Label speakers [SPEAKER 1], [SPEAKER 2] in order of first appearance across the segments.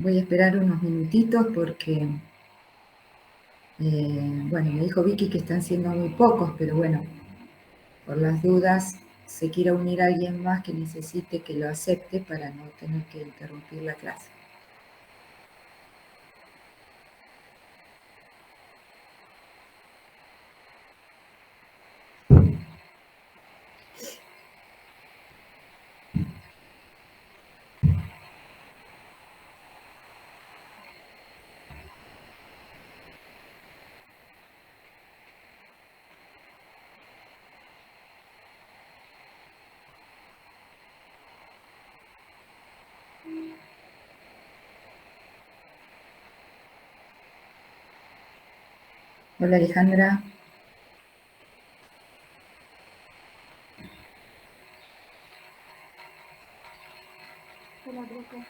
[SPEAKER 1] Voy a esperar unos minutitos porque, bueno, me dijo Vicky que están siendo muy pocos, pero bueno, por las dudas, se quiera unir a alguien más que necesite que lo acepte para no tener que interrumpir la clase. Hola Alejandra.
[SPEAKER 2] Hola, profe.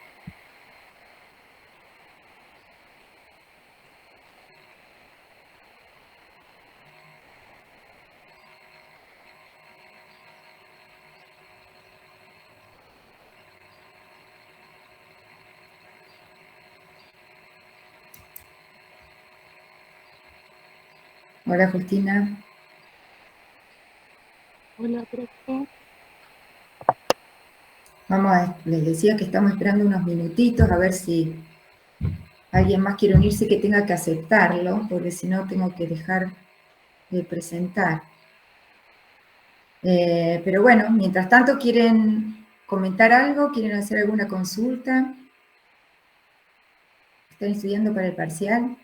[SPEAKER 1] Hola Justina.
[SPEAKER 2] Hola, profe.
[SPEAKER 1] Les decía que estamos esperando unos minutitos a ver si alguien más quiere unirse que tenga que aceptarlo, porque si no tengo que dejar de presentar. Pero bueno, mientras tanto, ¿quieren comentar algo? ¿Quieren hacer alguna consulta? ¿Están estudiando para el parcial?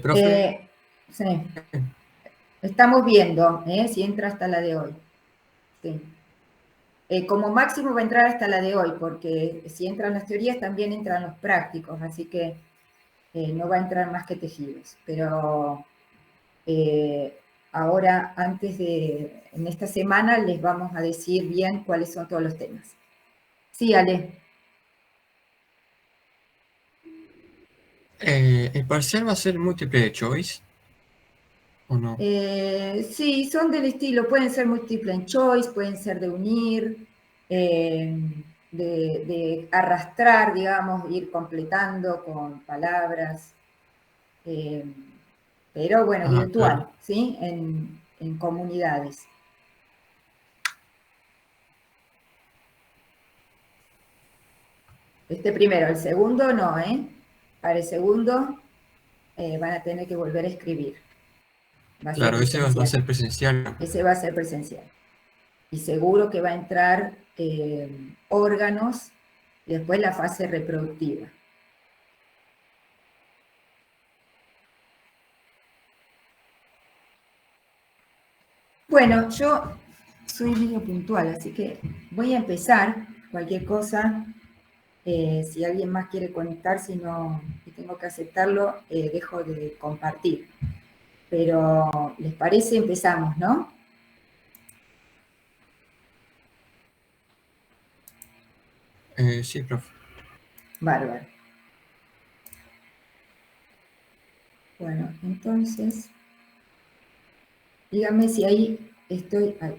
[SPEAKER 3] Profe,
[SPEAKER 1] Sí, estamos viendo si entra hasta la de hoy. Sí. Como máximo va a entrar hasta la de hoy, porque si entran las teorías también entran los prácticos, así que no va a entrar más que tejidos. Pero ahora, en esta semana, les vamos a decir bien cuáles son todos los temas. Sí, Ale.
[SPEAKER 3] ¿el parcial va a ser múltiple de choice o no?
[SPEAKER 1] Sí, son del estilo, pueden ser multiple en choice, pueden ser de unir, de arrastrar, digamos, ir completando con palabras, pero bueno,
[SPEAKER 3] Ah,
[SPEAKER 1] virtual,
[SPEAKER 3] claro.
[SPEAKER 1] ¿sí? En comunidades. Este primero, el segundo no, ¿eh? Para el segundo van a tener que volver a escribir. Va a ser
[SPEAKER 3] Claro, ese va a
[SPEAKER 1] presencial.
[SPEAKER 3] ser presencial.
[SPEAKER 1] Ese va a ser presencial. Y seguro que va a entrar órganos y después la fase reproductiva. Bueno, yo soy medio puntual, así que voy a empezar. Cualquier cosa, si alguien más quiere conectarse y tengo que aceptarlo, dejo de compartir. Pero, ¿les parece? Empezamos, ¿no?
[SPEAKER 3] Sí, profe.
[SPEAKER 1] Bárbaro. Bueno, entonces, dígame si ahí estoy... Ay,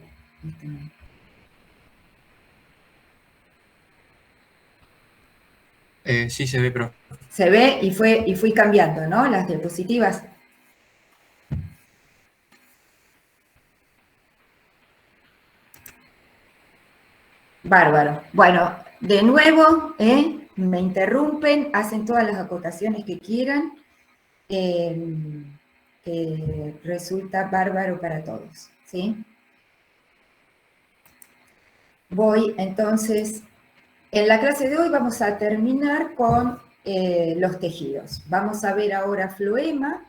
[SPEAKER 3] Sí se ve, profe.
[SPEAKER 1] se ve y fui cambiando, ¿no? Las diapositivas. Bárbaro. Bueno, de nuevo, me interrumpen, hacen todas las acotaciones que quieran. Resulta bárbaro para todos, ¿sí? Voy entonces, en la clase de hoy vamos a terminar con los tejidos. Vamos a ver ahora floema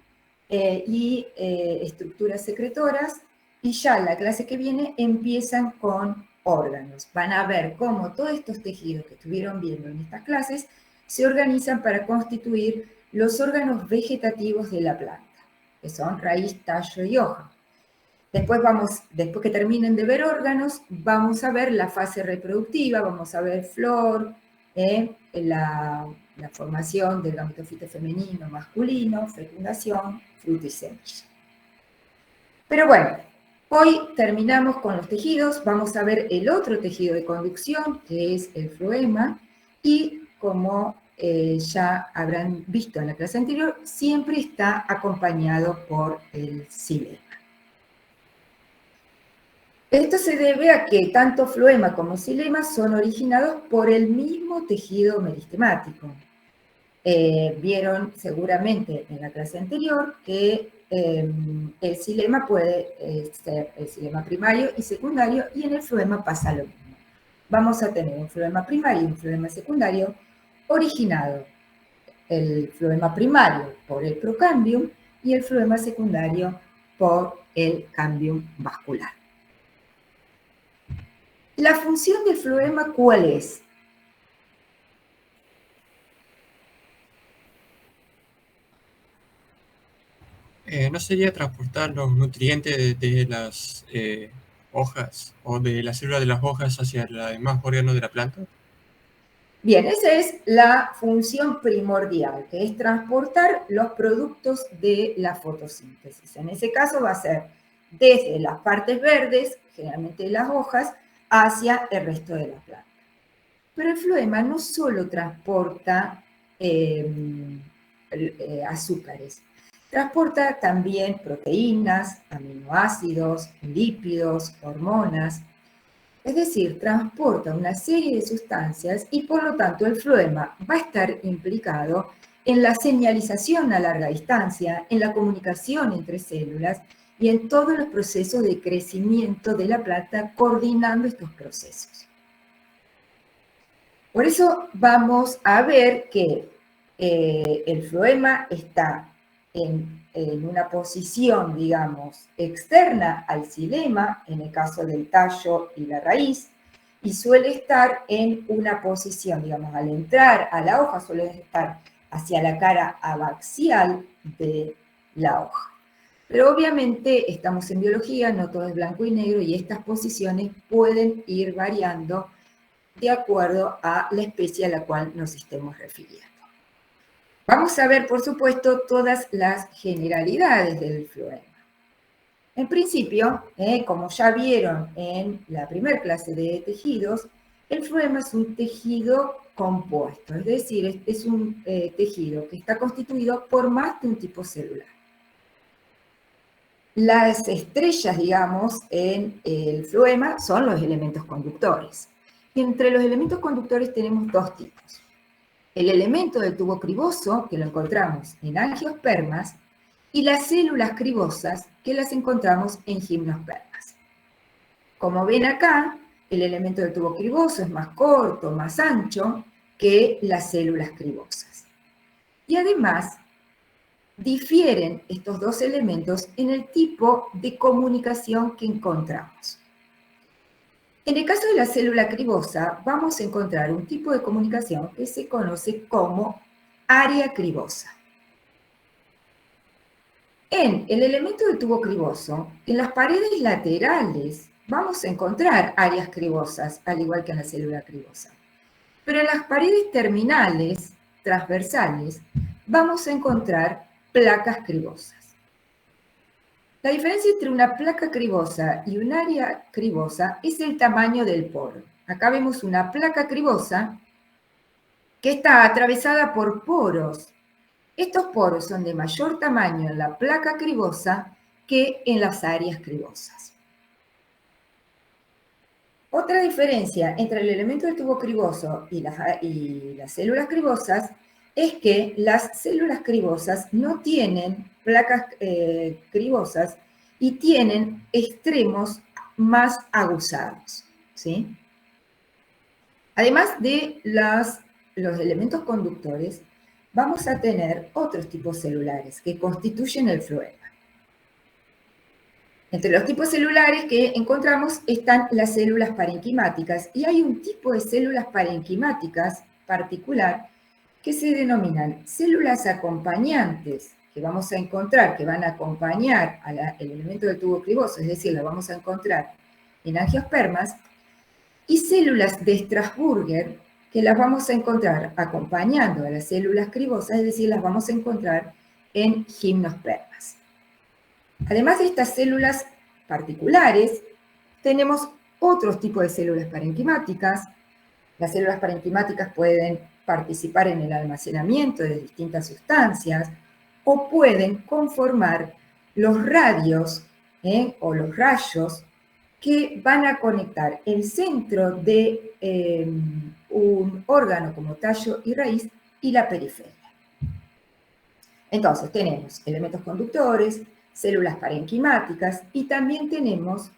[SPEAKER 1] y estructuras secretoras, y ya la clase que viene empiezan con órganos. Van a ver cómo todos estos tejidos que estuvieron viendo en estas clases se organizan para constituir los órganos vegetativos de la planta, que son raíz, tallo y hoja. Después que terminen de ver órganos, vamos a ver la fase reproductiva, vamos a ver flor, la formación del gametofito femenino, masculino, fecundación, fruto y semilla. Pero bueno, hoy terminamos con los tejidos, vamos a ver el otro tejido de conducción, que es el floema, y como ya habrán visto en la clase anterior, siempre está acompañado por el xilema. Esto se debe a que tanto floema como xilema son originados por el mismo tejido meristemático. Vieron seguramente en la clase anterior que el xilema puede ser el xilema primario y secundario, y en el floema pasa lo mismo. Vamos a tener un floema primario y un floema secundario originado. El floema primario por el procambium y el floema secundario por el cambium vascular. La función del floema, ¿cuál es?
[SPEAKER 3] ¿No sería transportar los nutrientes de las hojas o de la célula de las hojas hacia los demás órganos de la planta?
[SPEAKER 1] Bien, esa es la función primordial, que es transportar los productos de la fotosíntesis. En ese caso va a ser desde las partes verdes, generalmente de las hojas, hacia el resto de la planta. Pero el floema no solo transporta azúcares, transporta también proteínas, aminoácidos, lípidos, hormonas. Es decir, transporta una serie de sustancias y por lo tanto el floema va a estar implicado en la señalización a larga distancia, en la comunicación entre células y en todos los procesos de crecimiento de la planta, coordinando estos procesos. Por eso vamos a ver que el floema está en una posición, digamos, externa al xilema, en el caso del tallo y la raíz, y suele estar en una posición, digamos, al entrar a la hoja, suele estar hacia la cara abaxial de la hoja. Pero obviamente estamos en biología, no todo es blanco y negro, y estas posiciones pueden ir variando de acuerdo a la especie a la cual nos estemos refiriendo. Vamos a ver, por supuesto, todas las generalidades del floema. En principio, como ya vieron en la primera clase de tejidos, el floema es un tejido compuesto, es decir, es un tejido que está constituido por más de un tipo celular. Las estrellas, digamos, en el floema son los elementos conductores. Y entre los elementos conductores tenemos dos tipos. El elemento del tubo criboso, que lo encontramos en angiospermas, y las células cribosas, que las encontramos en gimnospermas. Como ven acá, el elemento del tubo criboso es más corto, más ancho que las células cribosas. Y además, difieren estos dos elementos en el tipo de comunicación que encontramos. En el caso de la célula cribosa, vamos a encontrar un tipo de comunicación que se conoce como área cribosa. En el elemento del tubo criboso, en las paredes laterales, vamos a encontrar áreas cribosas, al igual que en la célula cribosa. Pero en las paredes terminales, transversales, vamos a encontrar placas cribosas. La diferencia entre una placa cribosa y un área cribosa es el tamaño del poro. Acá vemos una placa cribosa que está atravesada por poros. Estos poros son de mayor tamaño en la placa cribosa que en las áreas cribosas. Otra diferencia entre el elemento del tubo criboso y las células cribosas es que las células cribosas no tienen placas cribosas y tienen extremos más aguzados, ¿sí? Además de los elementos conductores, vamos a tener otros tipos celulares que constituyen el floema. Entre los tipos celulares que encontramos están las células parenquimáticas, y hay un tipo de células parenquimáticas particular que se denominan células acompañantes, que vamos a encontrar, que van a acompañar al elemento del tubo criboso, es decir, la vamos a encontrar en angiospermas, y células de Strasburger, que las vamos a encontrar acompañando a las células cribosas, es decir, las vamos a encontrar en gimnospermas. Además de estas células particulares, tenemos otros tipos de células parenquimáticas. Las células parenquimáticas pueden participar en el almacenamiento de distintas sustancias o pueden conformar los radios o los rayos que van a conectar el centro de un órgano como tallo y raíz y la periferia. Entonces tenemos elementos conductores, células parenquimáticas y también tenemos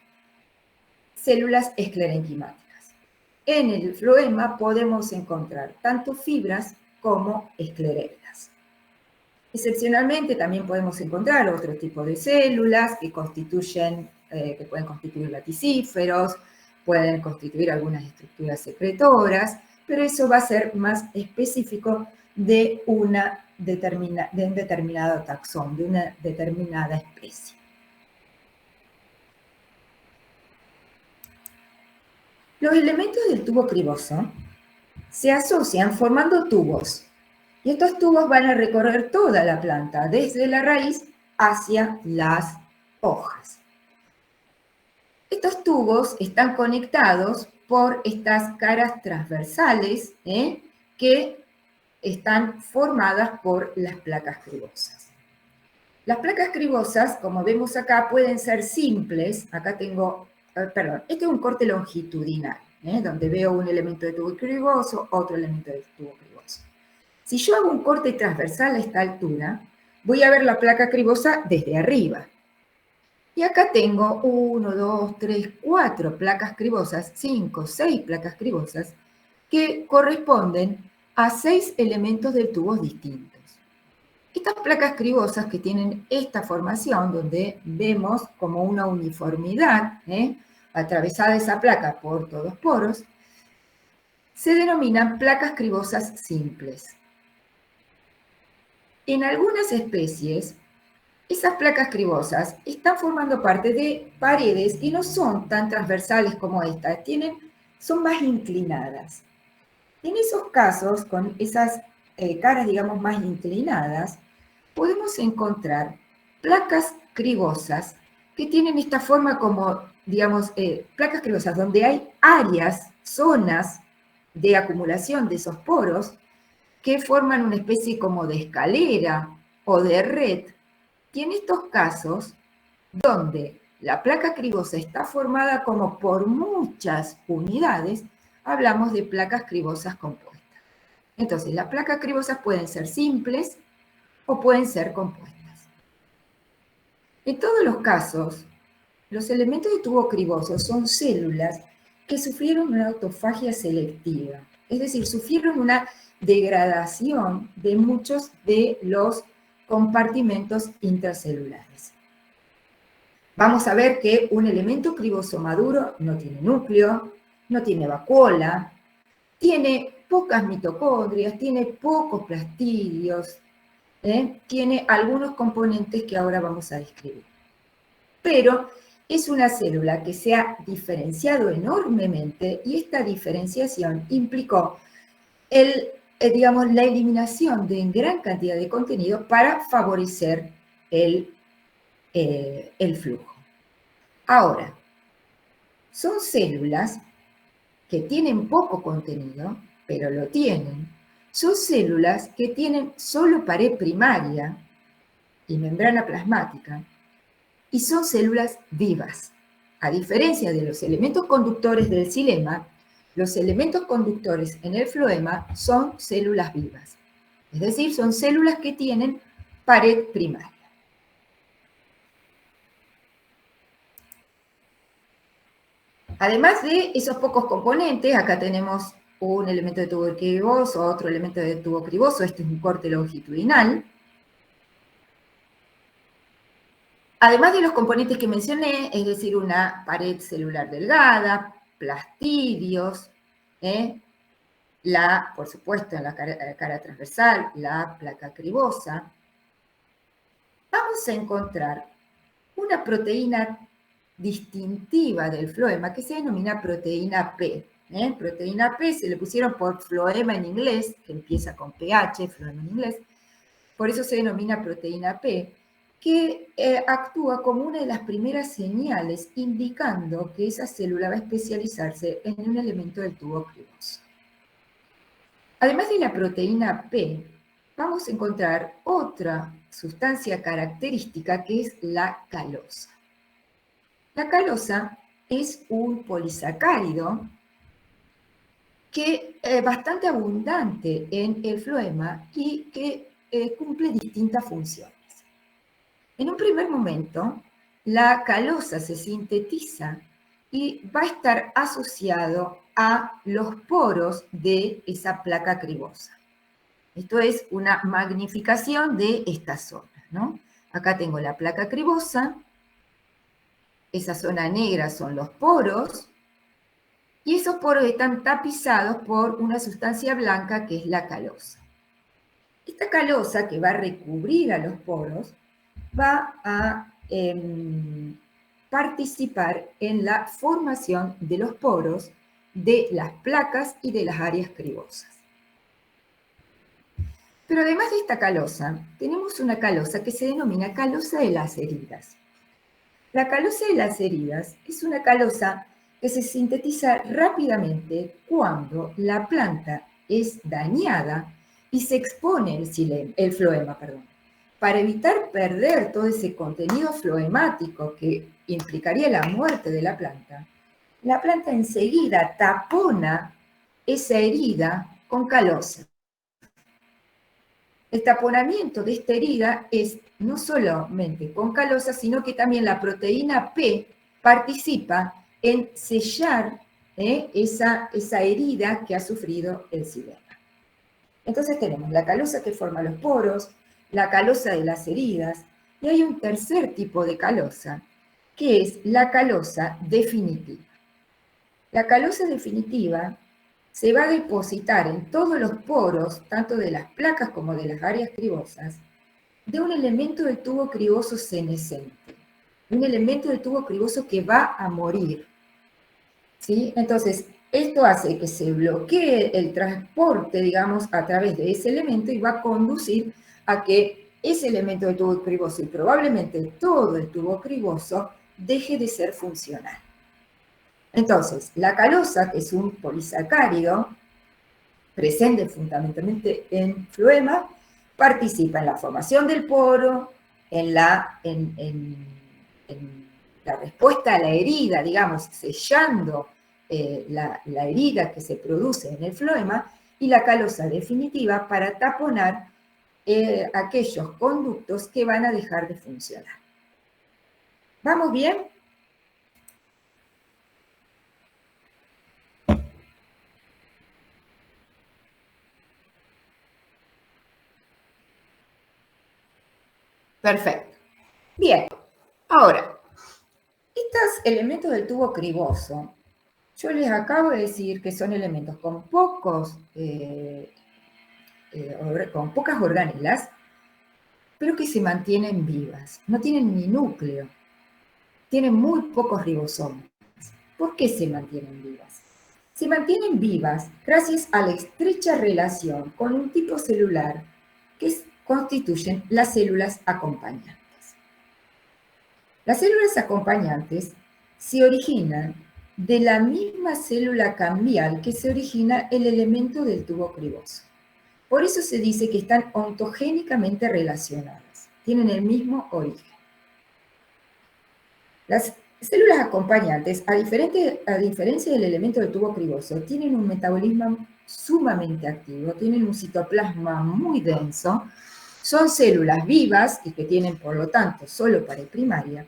[SPEAKER 1] células esclerenquimáticas. En el floema podemos encontrar tanto fibras como escleretas. Excepcionalmente también podemos encontrar otro tipo de células que pueden constituir laticíferos, pueden constituir algunas estructuras secretoras, pero eso va a ser más específico de un determinado taxón, de una determinada especie. Los elementos del tubo criboso se asocian formando tubos, y estos tubos van a recorrer toda la planta, desde la raíz hacia las hojas. Estos tubos están conectados por estas caras transversales que están formadas por las placas cribosas. Las placas cribosas, como vemos acá, pueden ser simples. Acá tengo, este es un corte longitudinal, donde veo un elemento de tubo criboso, otro elemento de tubo criboso. Si yo hago un corte transversal a esta altura, voy a ver la placa cribosa desde arriba. Y acá tengo 1, 2, 3, 4 placas cribosas, 5, 6 placas cribosas, que corresponden a 6 elementos del tubo distintos. Estas placas cribosas que tienen esta formación, donde vemos como una uniformidad, atravesada esa placa por todos poros, se denominan placas cribosas simples. En algunas especies, esas placas cribosas están formando parte de paredes y no son tan transversales como estas, son más inclinadas. En esos casos, con esas caras, digamos, más inclinadas, podemos encontrar placas cribosas que tienen esta forma como, digamos, placas cribosas donde hay áreas, zonas de acumulación de esos poros que forman una especie como de escalera o de red, y en estos casos, donde la placa cribosa está formada como por muchas unidades, hablamos de placas cribosas compuestas. Entonces, las placas cribosas pueden ser simples o pueden ser compuestas. En todos los casos, los elementos de tubo criboso son células que sufrieron una autofagia selectiva, es decir, sufrieron una degradación de muchos de los compartimentos intracelulares. Vamos a ver que un elemento criboso maduro no tiene núcleo, no tiene vacuola, tiene pocas mitocondrias, tiene pocos plastidios, tiene algunos componentes que ahora vamos a describir. Pero es una célula que se ha diferenciado enormemente y esta diferenciación implicó digamos, la eliminación de gran cantidad de contenido para favorecer el flujo. Ahora, son células que tienen poco contenido, pero lo tienen. Son células que tienen solo pared primaria y membrana plasmática, y son células vivas. A diferencia de los elementos conductores del xilema, los elementos conductores en el floema son células vivas. Es decir, son células que tienen pared primaria. Además de esos pocos componentes, acá tenemos un elemento de tubo criboso, otro elemento de tubo criboso, este es un corte longitudinal. Además de los componentes que mencioné, es decir, una pared celular delgada, plastidios, por supuesto, en la cara transversal, la placa cribosa. vamos a encontrar una proteína distintiva del floema que se denomina proteína P. Proteína P se le pusieron por floema en inglés, que empieza con pH, floema en inglés, por eso se denomina proteína P, que actúa como una de las primeras señales indicando que esa célula va a especializarse en un elemento del tubo criboso. Además de la proteína P, vamos a encontrar otra sustancia característica que es la calosa. La calosa es un polisacárido que es bastante abundante en el floema y que cumple distintas funciones. En un primer momento, la calosa se sintetiza y va a estar asociado a los poros de esa placa cribosa. Esto es una magnificación de esta zona, ¿no? Acá tengo la placa cribosa, esa zona negra son los poros, y esos poros están tapizados por una sustancia blanca que es la calosa. Esta calosa que va a recubrir a los poros va a participar en la formación de los poros, de las placas y de las áreas cribosas. Pero además de esta calosa, tenemos una calosa que se denomina calosa de las heridas. La calosa de las heridas es una calosa que se sintetiza rápidamente cuando la planta es dañada y se expone el floema. Para evitar perder todo ese contenido floemático que implicaría la muerte de la planta enseguida tapona esa herida con calosa. El taponamiento de esta herida es no solamente con calosa, sino que también la proteína P participa en sellar esa herida que ha sufrido el xilema. Entonces tenemos la calosa que forma los poros, la calosa de las heridas, y hay un tercer tipo de calosa, que es la calosa definitiva. La calosa definitiva se va a depositar en todos los poros, tanto de las placas como de las áreas cribosas, de un elemento del tubo criboso senescente, un elemento del tubo criboso que va a morir. ¿Sí? Entonces, esto hace que se bloquee el transporte, digamos, a través de ese elemento y va a conducir a que ese elemento del tubo criboso y probablemente todo el tubo criboso deje de ser funcional. Entonces, la calosa, que es un polisacárido presente fundamentalmente en floema, participa en la formación del poro, en la respuesta a la herida, digamos, sellando la herida que se produce en el floema, y la calosa definitiva para taponar aquellos conductos que van a dejar de funcionar. ¿Vamos bien? Perfecto. Bien. Ahora, estos elementos del tubo criboso, yo les acabo de decir que son elementos con pocas organelas, pero que se mantienen vivas. No tienen ni núcleo. Tienen muy pocos ribosomas. ¿Por qué se mantienen vivas? Se mantienen vivas gracias a la estrecha relación con un tipo celular que constituyen las células acompañantes. Las células acompañantes se originan de la misma célula cambial que se origina el elemento del tubo criboso. Por eso se dice que están ontogénicamente relacionadas, tienen el mismo origen. Las células acompañantes, a diferencia del elemento del tubo criboso, tienen un metabolismo sumamente activo, tienen un citoplasma muy denso, son células vivas y que tienen, por lo tanto, solo pared primaria,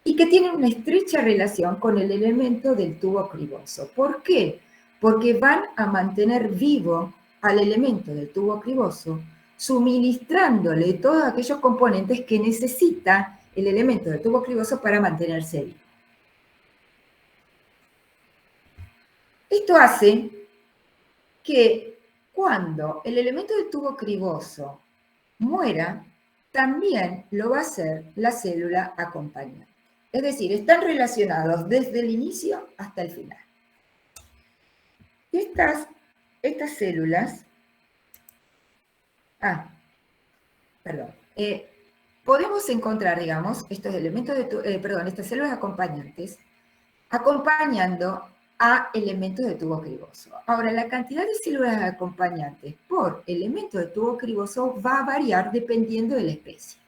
[SPEAKER 1] y que tienen una estrecha relación con el elemento del tubo criboso. ¿Por qué? Porque van a mantener vivo al elemento del tubo criboso, suministrándole todos aquellos componentes que necesita el elemento del tubo criboso para mantenerse vivo. Esto hace que cuando el elemento del tubo criboso muera, también lo va a hacer la célula acompañante. Es decir, están relacionados desde el inicio hasta el final. Y estas células, podemos encontrar, digamos, estos elementos estas células acompañantes, acompañando a elementos de tubo criboso. Ahora, la cantidad de células acompañantes por elemento de tubo criboso va a variar dependiendo de la especie.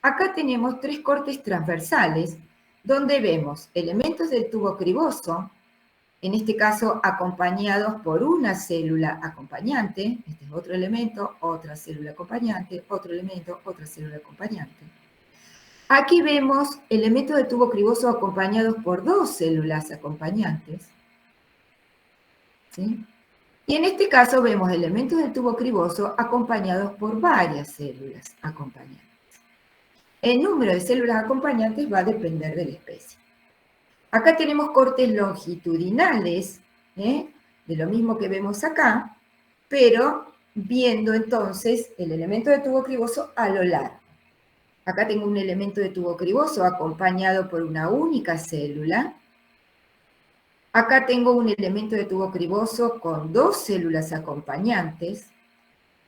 [SPEAKER 1] Acá tenemos 3 cortes transversales, donde vemos elementos del tubo criboso, en este caso acompañados por una célula acompañante, este es otro elemento, otra célula acompañante, otro elemento, otra célula acompañante. Aquí vemos elementos de tubo criboso acompañados por 2 células acompañantes, ¿sí? Y en este caso vemos elementos del tubo criboso acompañados por varias células acompañantes. El número de células acompañantes va a depender de la especie. Acá tenemos cortes longitudinales, de lo mismo que vemos acá, pero viendo entonces el elemento de tubo criboso a lo largo. Acá tengo un elemento de tubo criboso acompañado por una única célula. Acá tengo un elemento de tubo criboso con 2 células acompañantes.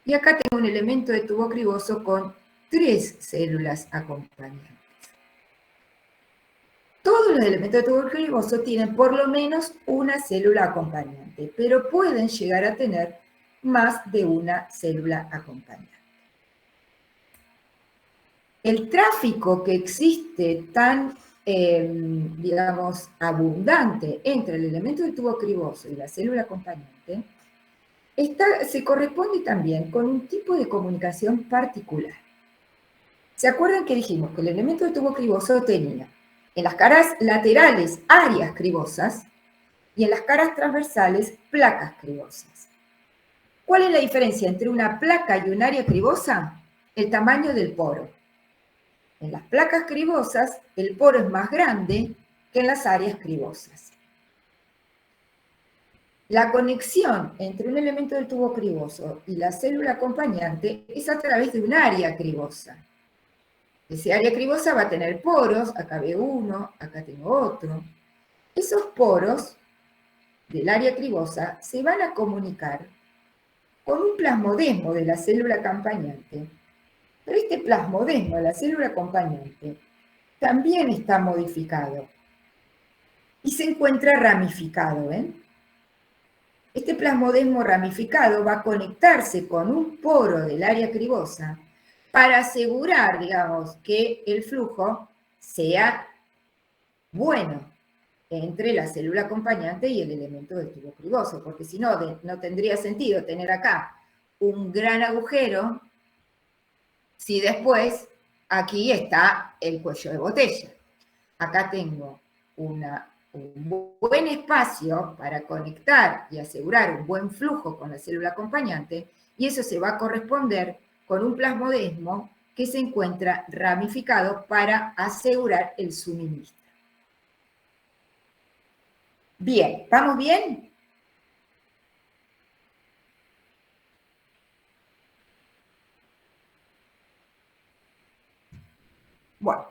[SPEAKER 1] Y acá tengo un elemento de tubo criboso con 3 células acompañantes. Todos los elementos de tubo criboso tienen por lo menos una célula acompañante, pero pueden llegar a tener más de una célula acompañante. El tráfico que existe tan, digamos, abundante entre el elemento de tubo criboso y la célula acompañante, se corresponde también con un tipo de comunicación particular. ¿Se acuerdan que dijimos que el elemento de tubo criboso tenía en las caras laterales áreas cribosas y en las caras transversales placas cribosas? ¿Cuál es la diferencia entre una placa y un área cribosa? El tamaño del poro. En las placas cribosas, el poro es más grande que en las áreas cribosas. La conexión entre un elemento del tubo criboso y la célula acompañante es a través de un área cribosa. Ese área cribosa va a tener poros, acá veo uno, acá tengo otro. Esos poros del área cribosa se van a comunicar con un plasmodesmo de la célula acompañante. Pero este plasmodesmo de la célula acompañante también está modificado y se encuentra ramificado, ¿ven? Este plasmodesmo ramificado va a conectarse con un poro del área cribosa para asegurar, digamos, que el flujo sea bueno entre la célula acompañante y el elemento del tubo criboso, porque si no, no tendría sentido tener acá un gran agujero si después aquí está el cuello de botella. Acá tengo un buen espacio para conectar y asegurar un buen flujo con la célula acompañante, y eso se va a corresponder con un plasmodesmo que se encuentra ramificado para asegurar el suministro. Bien, ¿vamos bien? Bueno.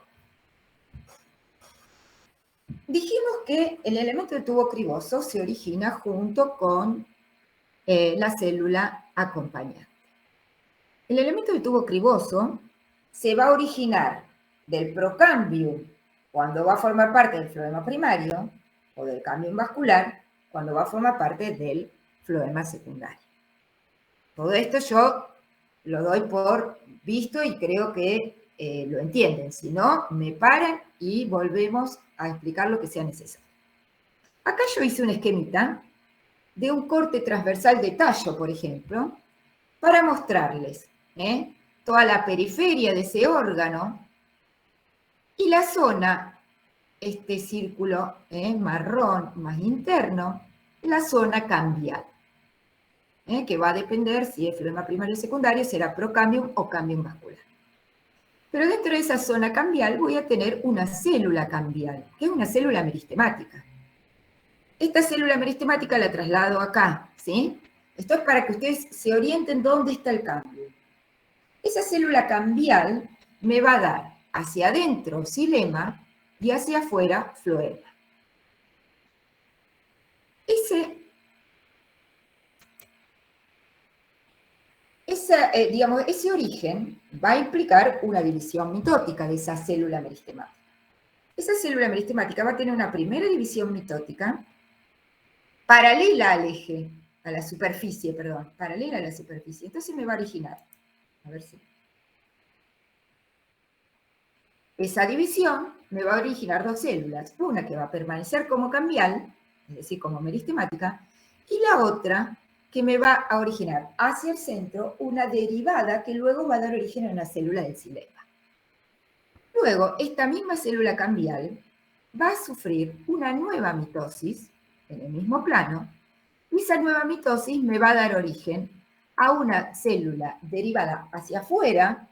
[SPEAKER 1] Dijimos que el elemento de tubo criboso se origina junto con la célula acompañante. El elemento de tubo criboso se va a originar del procambium cuando va a formar parte del floema primario o del cambium vascular cuando va a formar parte del floema secundario. Todo esto yo lo doy por visto y creo que lo entienden. Si no, me paran y volvemos a explicar lo que sea necesario. Acá yo hice un esquemita de un corte transversal de tallo, por ejemplo, para mostrarles toda la periferia de ese órgano y la zona, este círculo marrón más interno, la zona cambial, que va a depender si es floema primario o secundario, será procambium o cambium vascular. Pero dentro de esa zona cambial voy a tener una célula cambial, que es una célula meristemática. Esta célula meristemática la traslado acá, ¿sí? Esto es para que ustedes se orienten dónde está el cambio. Esa célula cambial me va a dar hacia adentro xilema y hacia afuera floema. Ese origen va a implicar una división mitótica de esa célula meristemática. Esa célula meristemática va a tener una primera división mitótica paralela al eje, a la superficie, perdón, paralela a la superficie. Entonces me va a originar, a ver si... Esa división me va a originar dos células, una que va a permanecer como cambial, es decir, como meristemática, y la otra que me va a originar hacia el centro una derivada que luego va a dar origen a una célula del xilema. Luego, esta misma célula cambial va a sufrir una nueva mitosis en el mismo plano, y esa nueva mitosis me va a dar origen a una célula derivada hacia afuera,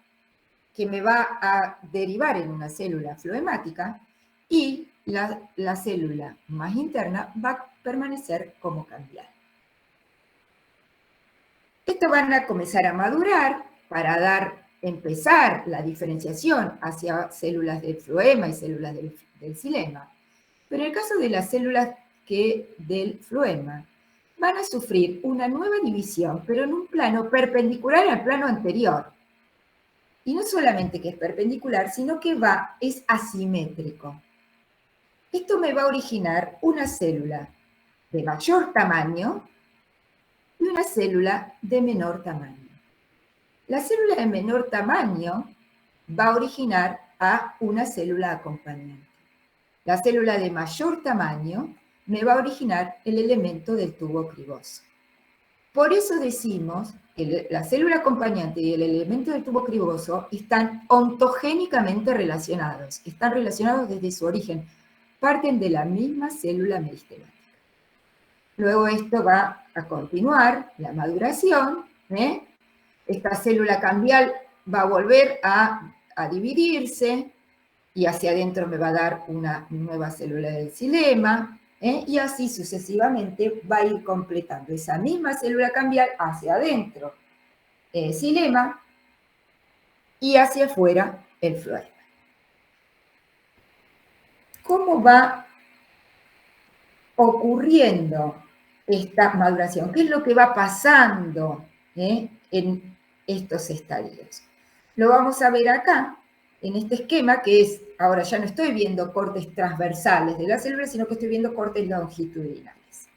[SPEAKER 1] que me va a derivar en una célula floemática, y la célula más interna va a permanecer como cambial. Estos van a comenzar a madurar para empezar la diferenciación hacia células del floema y células del xilema. Pero en el caso de las células del floema, van a sufrir una nueva división, pero en un plano perpendicular al plano anterior. Y no solamente que es perpendicular, sino que es asimétrico. Esto me va a originar una célula de mayor tamaño y una célula de menor tamaño. La célula de menor tamaño va a originar a una célula acompañante. La célula de mayor tamaño me va a originar el elemento del tubo criboso. Por eso decimos que la célula acompañante y el elemento del tubo criboso están ontogénicamente relacionados, están relacionados desde su origen, parten de la misma célula meristemática. Luego esto va a continuar, la maduración, esta célula cambial va a volver a dividirse, y hacia adentro me va a dar una nueva célula del xilema, y así sucesivamente va a ir completando esa misma célula cambial hacia adentro el xilema y hacia afuera el floema. ¿Cómo va ocurriendo esta maduración? ¿Qué es lo que va pasando en estos estadios? Lo vamos a ver acá, en este esquema, que es, ahora ya no estoy viendo cortes transversales de la célula, sino que estoy viendo cortes longitudinales.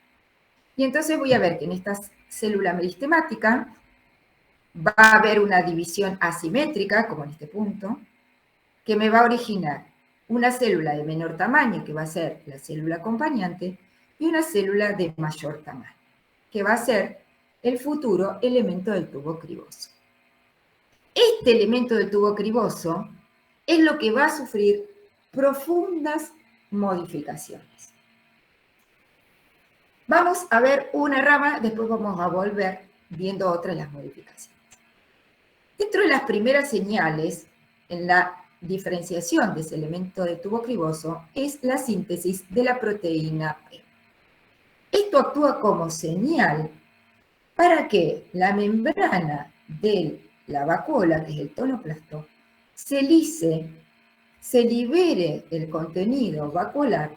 [SPEAKER 1] Y entonces voy a ver que en esta célula meristemática va a haber una división asimétrica, como en este punto, que me va a originar una célula de menor tamaño, que va a ser la célula acompañante, y una célula de mayor tamaño, que va a ser el futuro elemento del tubo criboso. Este elemento del tubo criboso es lo que va a sufrir profundas modificaciones. Vamos a ver una rama, después vamos a volver viendo otras las modificaciones. Dentro de las primeras señales en la diferenciación de ese elemento de tubo criboso es la síntesis de la proteína P. Esto actúa como señal para que la membrana de la vacuola, que es el tonoplasto, se lise, se libere el contenido vacuolar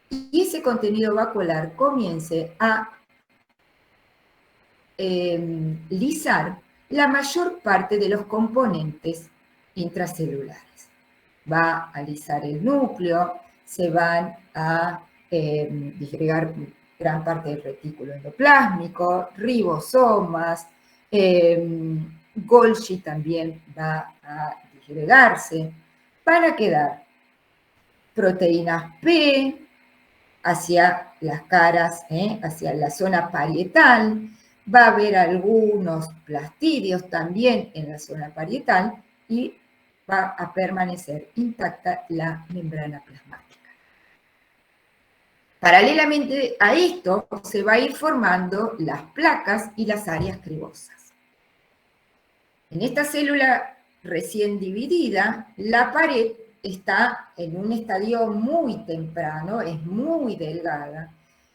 [SPEAKER 1] y ese contenido vacuolar comience a lisar la mayor parte de los componentes intracelulares. Va a lisar el núcleo, se van a disgregar gran parte del retículo endoplásmico, ribosomas, Golgi también va a disgregarse, van a quedar proteínas P hacia las caras, hacia la zona parietal, va a haber algunos plastidios también en la zona parietal y va a permanecer intacta la membrana plasmática. Paralelamente a esto se va a ir formando las placas y las áreas cribosas. En esta célula recién dividida, la pared está en un estadio muy temprano, es muy delgada,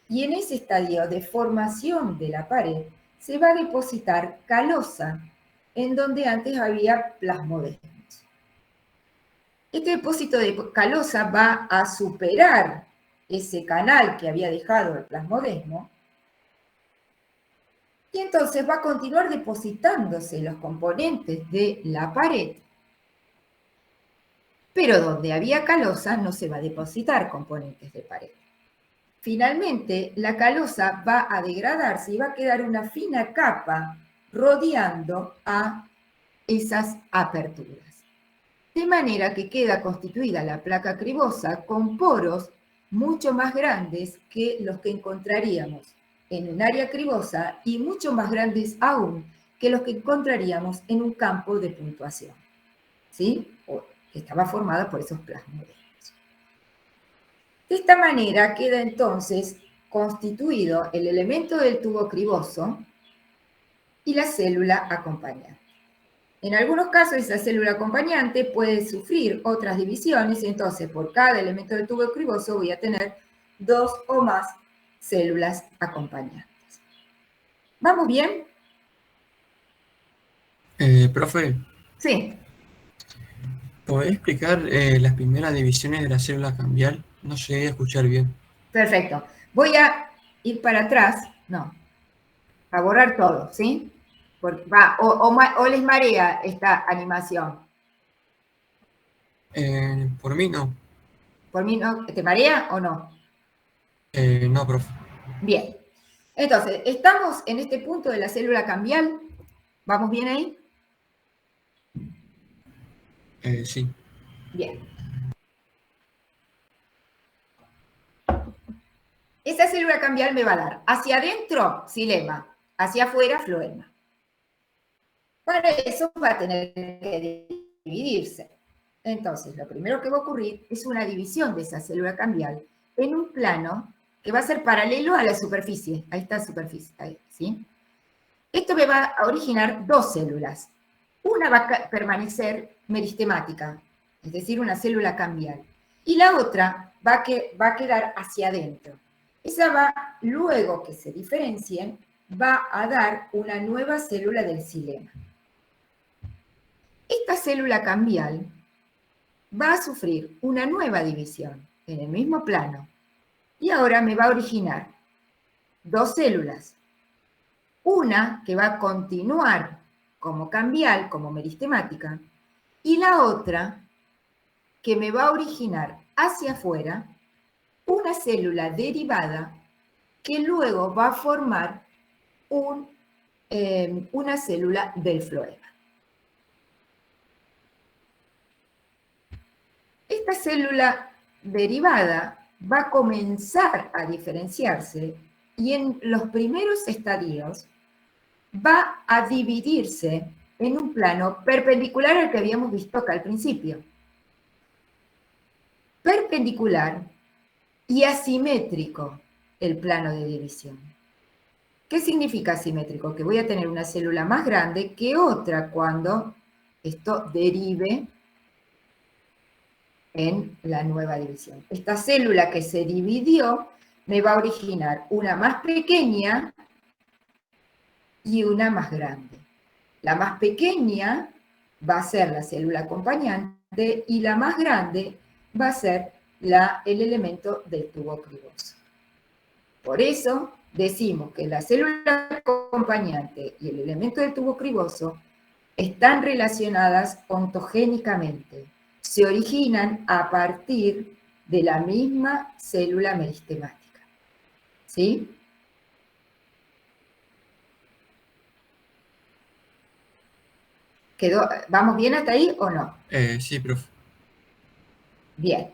[SPEAKER 1] y en ese estadio de formación de la pared se va a depositar calosa en donde antes había plasmodesmos. Este depósito de calosa va a superar ese canal que había dejado el plasmodesmo y entonces va a continuar depositándose los componentes de la pared, pero donde había calosa no se va a depositar componentes de pared. Finalmente, la calosa va a degradarse y va a quedar una fina capa rodeando a esas aperturas. De manera que queda constituida la placa cribosa con poros mucho más grandes que los que encontraríamos en un área cribosa y mucho más grandes aún que los que encontraríamos en un campo de puntuación, ¿sí? Que estaba formada por esos plasmodesmos. De esta manera queda entonces constituido el elemento del tubo criboso y la célula acompañante. En algunos casos esa célula acompañante puede sufrir otras divisiones, entonces por cada elemento del tubo criboso voy a tener 2 o más células acompañantes. ¿Vamos bien?
[SPEAKER 3] Profe,
[SPEAKER 1] Sí,
[SPEAKER 3] ¿podés explicar las primeras divisiones de la célula cambial? No llegué a escuchar bien.
[SPEAKER 1] perfecto. Voy a ir para atrás, no, a borrar todo, ¿sí? Porque o les marea esta animación.
[SPEAKER 3] Por mí no.
[SPEAKER 1] ¿Por mí no? ¿Te marea o no?
[SPEAKER 3] No, profe.
[SPEAKER 1] Bien. Entonces, estamos en este punto de la célula cambial. ¿Vamos bien ahí?
[SPEAKER 3] Sí.
[SPEAKER 1] Bien. Esa célula cambial me va a dar hacia adentro xilema, hacia afuera floema. Para eso va a tener que dividirse. Entonces, lo primero que va a ocurrir es una división de esa célula cambial en un plano que va a ser paralelo a la superficie. Ahí está la superficie, ahí, ¿sí? Esto me va a originar 2 células. Una va a permanecer meristemática, es decir, una célula cambial. Y la otra va a quedar hacia adentro. Esa va, luego que se diferencien, va a dar una nueva célula del xilema. Esta célula cambial va a sufrir una nueva división en el mismo plano y ahora me va a originar 2 células. Una que va a continuar como cambial, como meristemática, y la otra que me va a originar hacia afuera una célula derivada que luego va a formar una célula del floema. Esta célula derivada va a comenzar a diferenciarse y en los primeros estadios va a dividirse en un plano perpendicular al que habíamos visto acá al principio. Perpendicular y asimétrico el plano de división. ¿Qué significa asimétrico? Que voy a tener una célula más grande que otra cuando esto derive en la nueva división. Esta célula que se dividió me va a originar una más pequeña y una más grande. La más pequeña va a ser la célula acompañante y la más grande va a ser el elemento del tubo criboso. Por eso decimos que la célula acompañante y el elemento del tubo criboso están relacionadas ontogénicamente. Se originan a partir de la misma célula meristemática. ¿Sí? ¿Vamos bien hasta ahí o no?
[SPEAKER 3] Sí, profe.
[SPEAKER 1] Bien.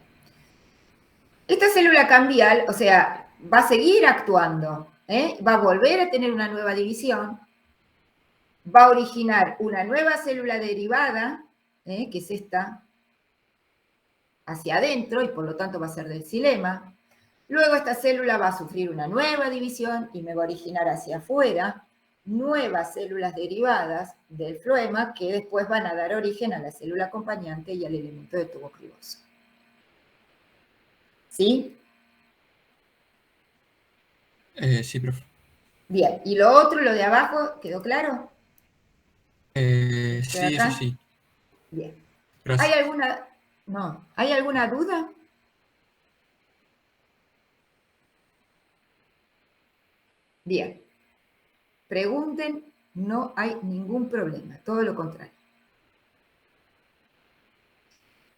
[SPEAKER 1] Esta célula cambial, o sea, va a seguir actuando, va a volver a tener una nueva división, va a originar una nueva célula derivada, que es esta, hacia adentro, y por lo tanto va a ser del xilema. Luego esta célula va a sufrir una nueva división y me va a originar hacia afuera nuevas células derivadas del floema que después van a dar origen a la célula acompañante y al elemento de tubo criboso. ¿Sí?
[SPEAKER 3] Sí, profe.
[SPEAKER 1] Bien, ¿y lo otro, lo de abajo, quedó claro? ¿Queda
[SPEAKER 3] Sí, eso
[SPEAKER 1] acá?
[SPEAKER 3] sí.
[SPEAKER 1] Bien. ¿Hay
[SPEAKER 3] Gracias.
[SPEAKER 1] alguna, no, ¿hay alguna duda? Bien. Pregunten, no hay ningún problema, todo lo contrario.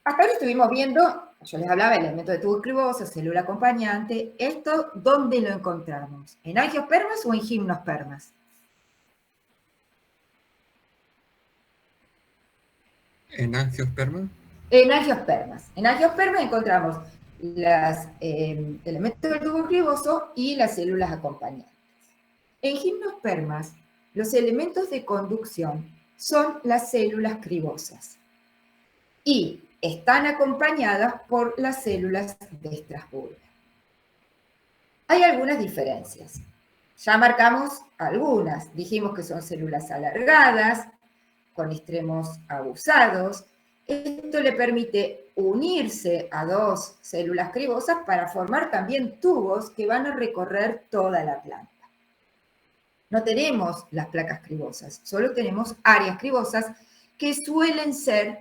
[SPEAKER 1] Hasta ahora estuvimos viendo, yo les hablaba del elemento de tubo criboso, célula acompañante. ¿Esto dónde lo encontramos? ¿En angiospermas o en gimnospermas?
[SPEAKER 3] En angiosperma.
[SPEAKER 1] En angiospermas. En angiospermas encontramos los elementos del tubo criboso y las células acompañantes. En gimnospermas, los elementos de conducción son las células cribosas y están acompañadas por las células de Estrasburgo. Hay algunas diferencias. Ya marcamos algunas. Dijimos que son células alargadas, con extremos abusados. Esto le permite unirse a dos células cribosas para formar también tubos que van a recorrer toda la planta. No tenemos las placas cribosas, solo tenemos áreas cribosas que suelen ser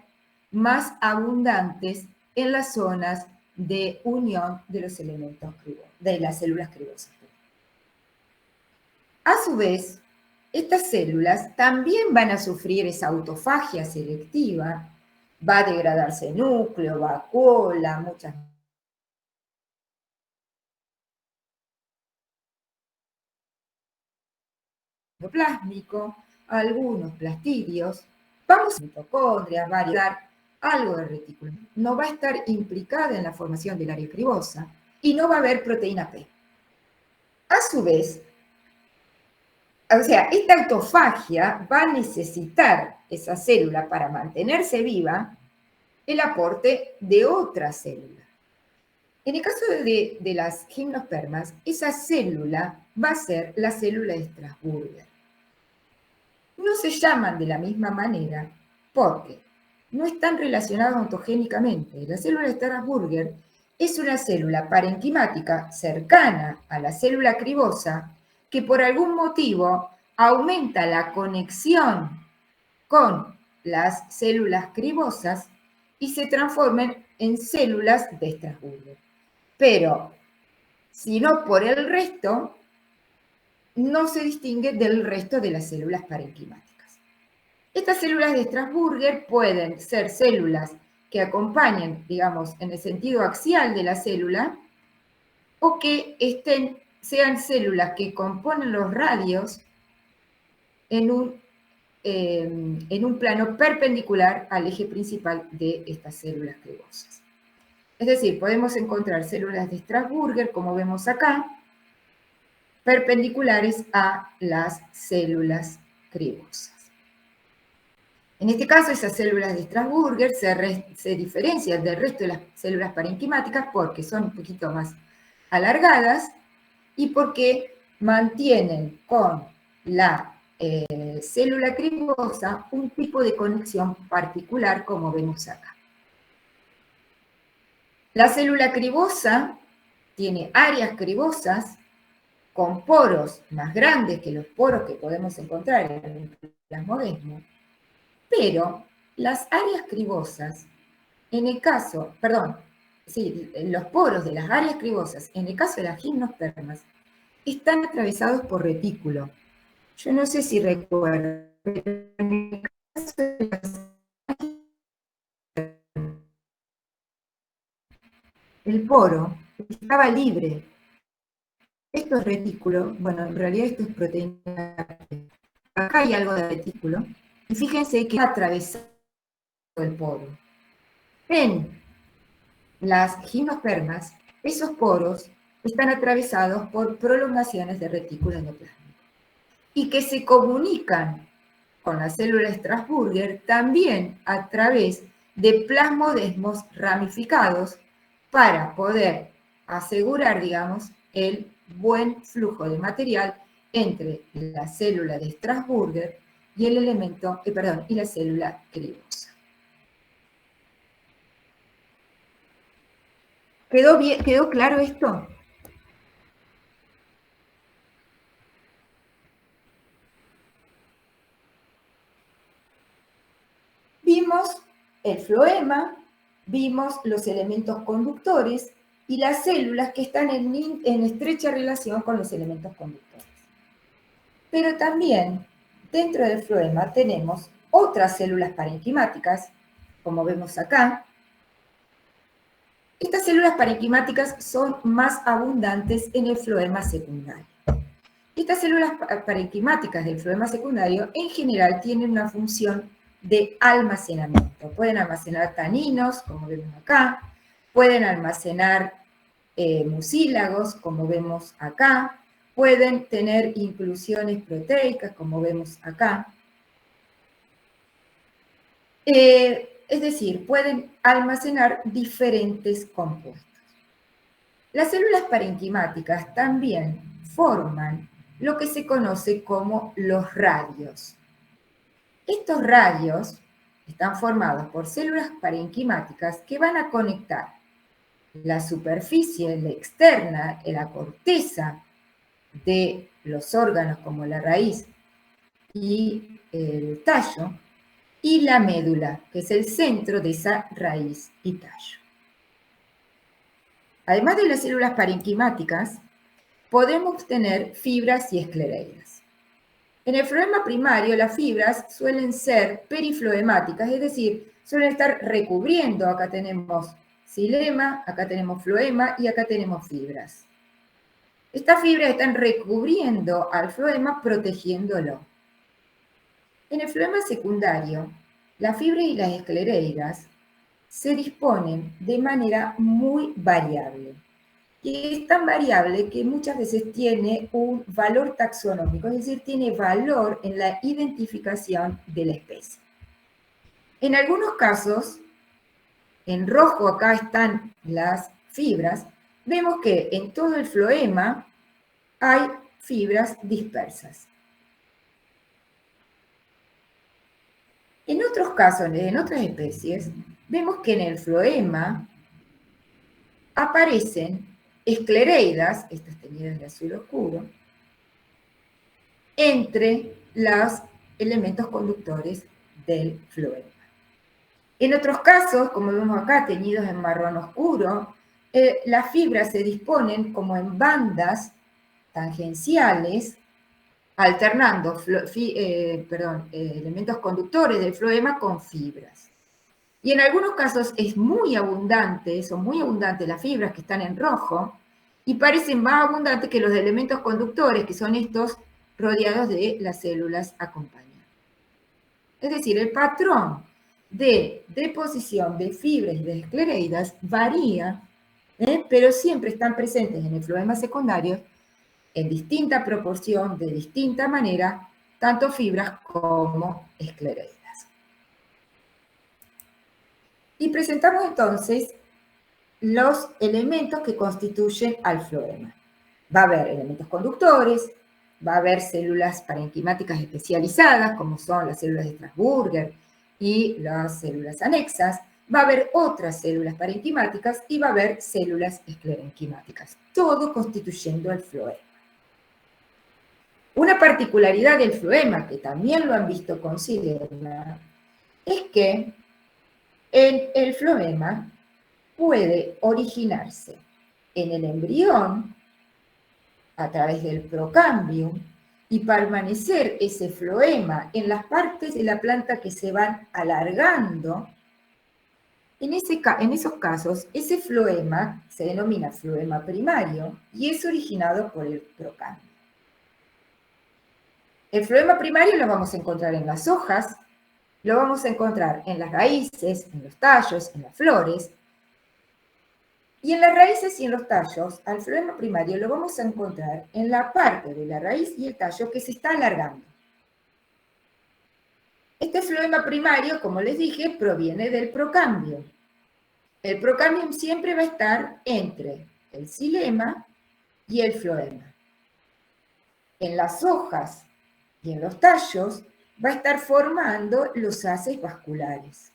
[SPEAKER 1] más abundantes en las zonas de unión de los elementos cribosos, de las células cribosas. A su vez, estas células también van a sufrir esa autofagia selectiva, va a degradarse núcleo, vacuola, muchas plásmico, algunos plastidios, vamos a mitocondrias, va a dar algo de retículo. No va a estar implicada en la formación del área cribosa y no va a haber proteína P. A su vez, o sea, esta autofagia va a necesitar esa célula para mantenerse viva el aporte de otra célula. En el caso de las gimnospermas, esa célula va a ser la célula de Strasburger. No se llaman de la misma manera porque no están relacionadas ontogénicamente. La célula de Strasburger es una célula parenquimática cercana a la célula cribosa que por algún motivo aumenta la conexión con las células cribosas y se transforman en células de Strasburger. Pero, si no por el resto, no se distingue del resto de las células parenquimáticas. Estas células de Strasburger pueden ser células que acompañen, digamos, en el sentido axial de la célula, o que sean células que componen los radios en un plano perpendicular al eje principal de estas células cribosas. Es decir, podemos encontrar células de Strasburger, como vemos acá, perpendiculares a las células cribosas. En este caso, esas células de Strasburger se diferencian del resto de las células parenquimáticas porque son un poquito más alargadas y porque mantienen con la célula cribosa un tipo de conexión particular, como vemos acá. La célula cribosa tiene áreas cribosas con poros más grandes que los poros que podemos encontrar en el plasmodesmo, pero las áreas cribosas, en el caso, perdón, sí, los poros de las áreas cribosas, en el caso de las gimnospermas, están atravesados por retículo. Yo no sé si recuerdan, pero en el caso de el poro estaba libre. Esto es retículo, bueno, en realidad esto es proteína. Acá hay algo de retículo, y fíjense que ha atravesado el poro. En las gimnospermas, esos poros están atravesados por prolongaciones de retículo endoplasmático y que se comunican con la célula Strasburger también a través de plasmodesmos ramificados para poder asegurar, digamos, el buen flujo de material entre la célula de Strasburger y el elemento, y la célula cribosa. ¿Quedó bien? ¿Quedó claro esto? el floema, vimos los elementos conductores y las células que están en estrecha relación con los elementos conductores. Pero también dentro del floema tenemos otras células parenquimáticas, como vemos acá. Estas células parenquimáticas son más abundantes en el floema secundario. Estas células parenquimáticas del floema secundario en general tienen una función de almacenamiento. Pueden almacenar taninos, como vemos acá, pueden almacenar mucílagos, como vemos acá, pueden tener inclusiones proteicas, como vemos acá. Es decir, pueden almacenar diferentes compuestos. Las células parenquimáticas también forman lo que se conoce como los radios. Estos radios están formados por células parenquimáticas que van a conectar la superficie, la externa, la corteza de los órganos como la raíz y el tallo, y la médula, que es el centro de esa raíz y tallo. Además de las células parenquimáticas, podemos tener fibras y esclereidas. En el floema primario, las fibras suelen ser perifloemáticas, es decir, suelen estar recubriendo. Acá tenemos xilema, acá tenemos floema y acá tenemos fibras. Estas fibras están recubriendo al floema, protegiéndolo. En el floema secundario, las fibras y las esclereidas se disponen de manera muy variable. Y es tan variable que muchas veces tiene un valor taxonómico, es decir, tiene valor en la identificación de la especie. En algunos casos, en rojo acá están las fibras, vemos que en todo el floema hay fibras dispersas. En otros casos, en otras especies, vemos que en el floema aparecen esclereidas, estas teñidas de azul oscuro, entre los elementos conductores del floema. En otros casos, como vemos acá, teñidos en marrón oscuro, las fibras se disponen como en bandas tangenciales, alternando elementos conductores del floema con fibras. Y en algunos casos es muy abundante, son muy abundantes las fibras que están en rojo, y parecen más abundantes que los elementos conductores, que son estos rodeados de las células acompañantes. Es decir, el patrón de deposición de fibras y de esclereidas varía, pero siempre están presentes en el floema secundario en distinta proporción, de distinta manera, tanto fibras como esclereidas. Y presentamos entonces los elementos que constituyen al floema. Va a haber elementos conductores, va a haber células parenquimáticas especializadas, como son las células de Strasburger y las células anexas, va a haber otras células parenquimáticas y va a haber células esclerenquimáticas, todo constituyendo el floema. Una particularidad del floema, que también lo han visto considerar, es que el floema puede originarse en el embrión a través del procambium y permanecer ese floema en las partes de la planta que se van alargando. En esos casos, ese floema se denomina floema primario y es originado por el procambium. El floema primario lo vamos a encontrar en las hojas, lo vamos a encontrar en las raíces, en los tallos, en las flores. Y en las raíces y en los tallos, al floema primario lo vamos a encontrar en la parte de la raíz y el tallo que se está alargando. Este floema primario, como les dije, proviene del procambium. El procambium siempre va a estar entre el xilema y el floema. En las hojas y en los tallos va a estar formando los haces vasculares.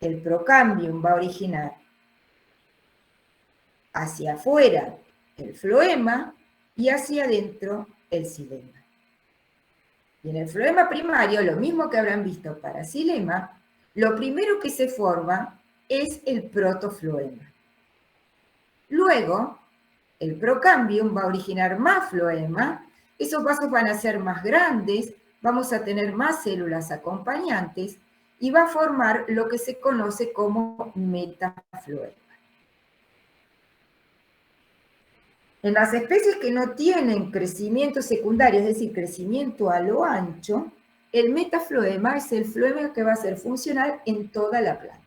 [SPEAKER 1] El procambium va a originar hacia afuera el floema y hacia adentro el xilema. Y en el floema primario, lo mismo que habrán visto para xilema, lo primero que se forma es el protofloema. Luego, el procambium va a originar más floema, esos vasos van a ser más grandes, vamos a tener más células acompañantes y va a formar lo que se conoce como metafloema. En las especies que no tienen crecimiento secundario, es decir, crecimiento a lo ancho, el metafloema es el floema que va a ser funcional en toda la planta.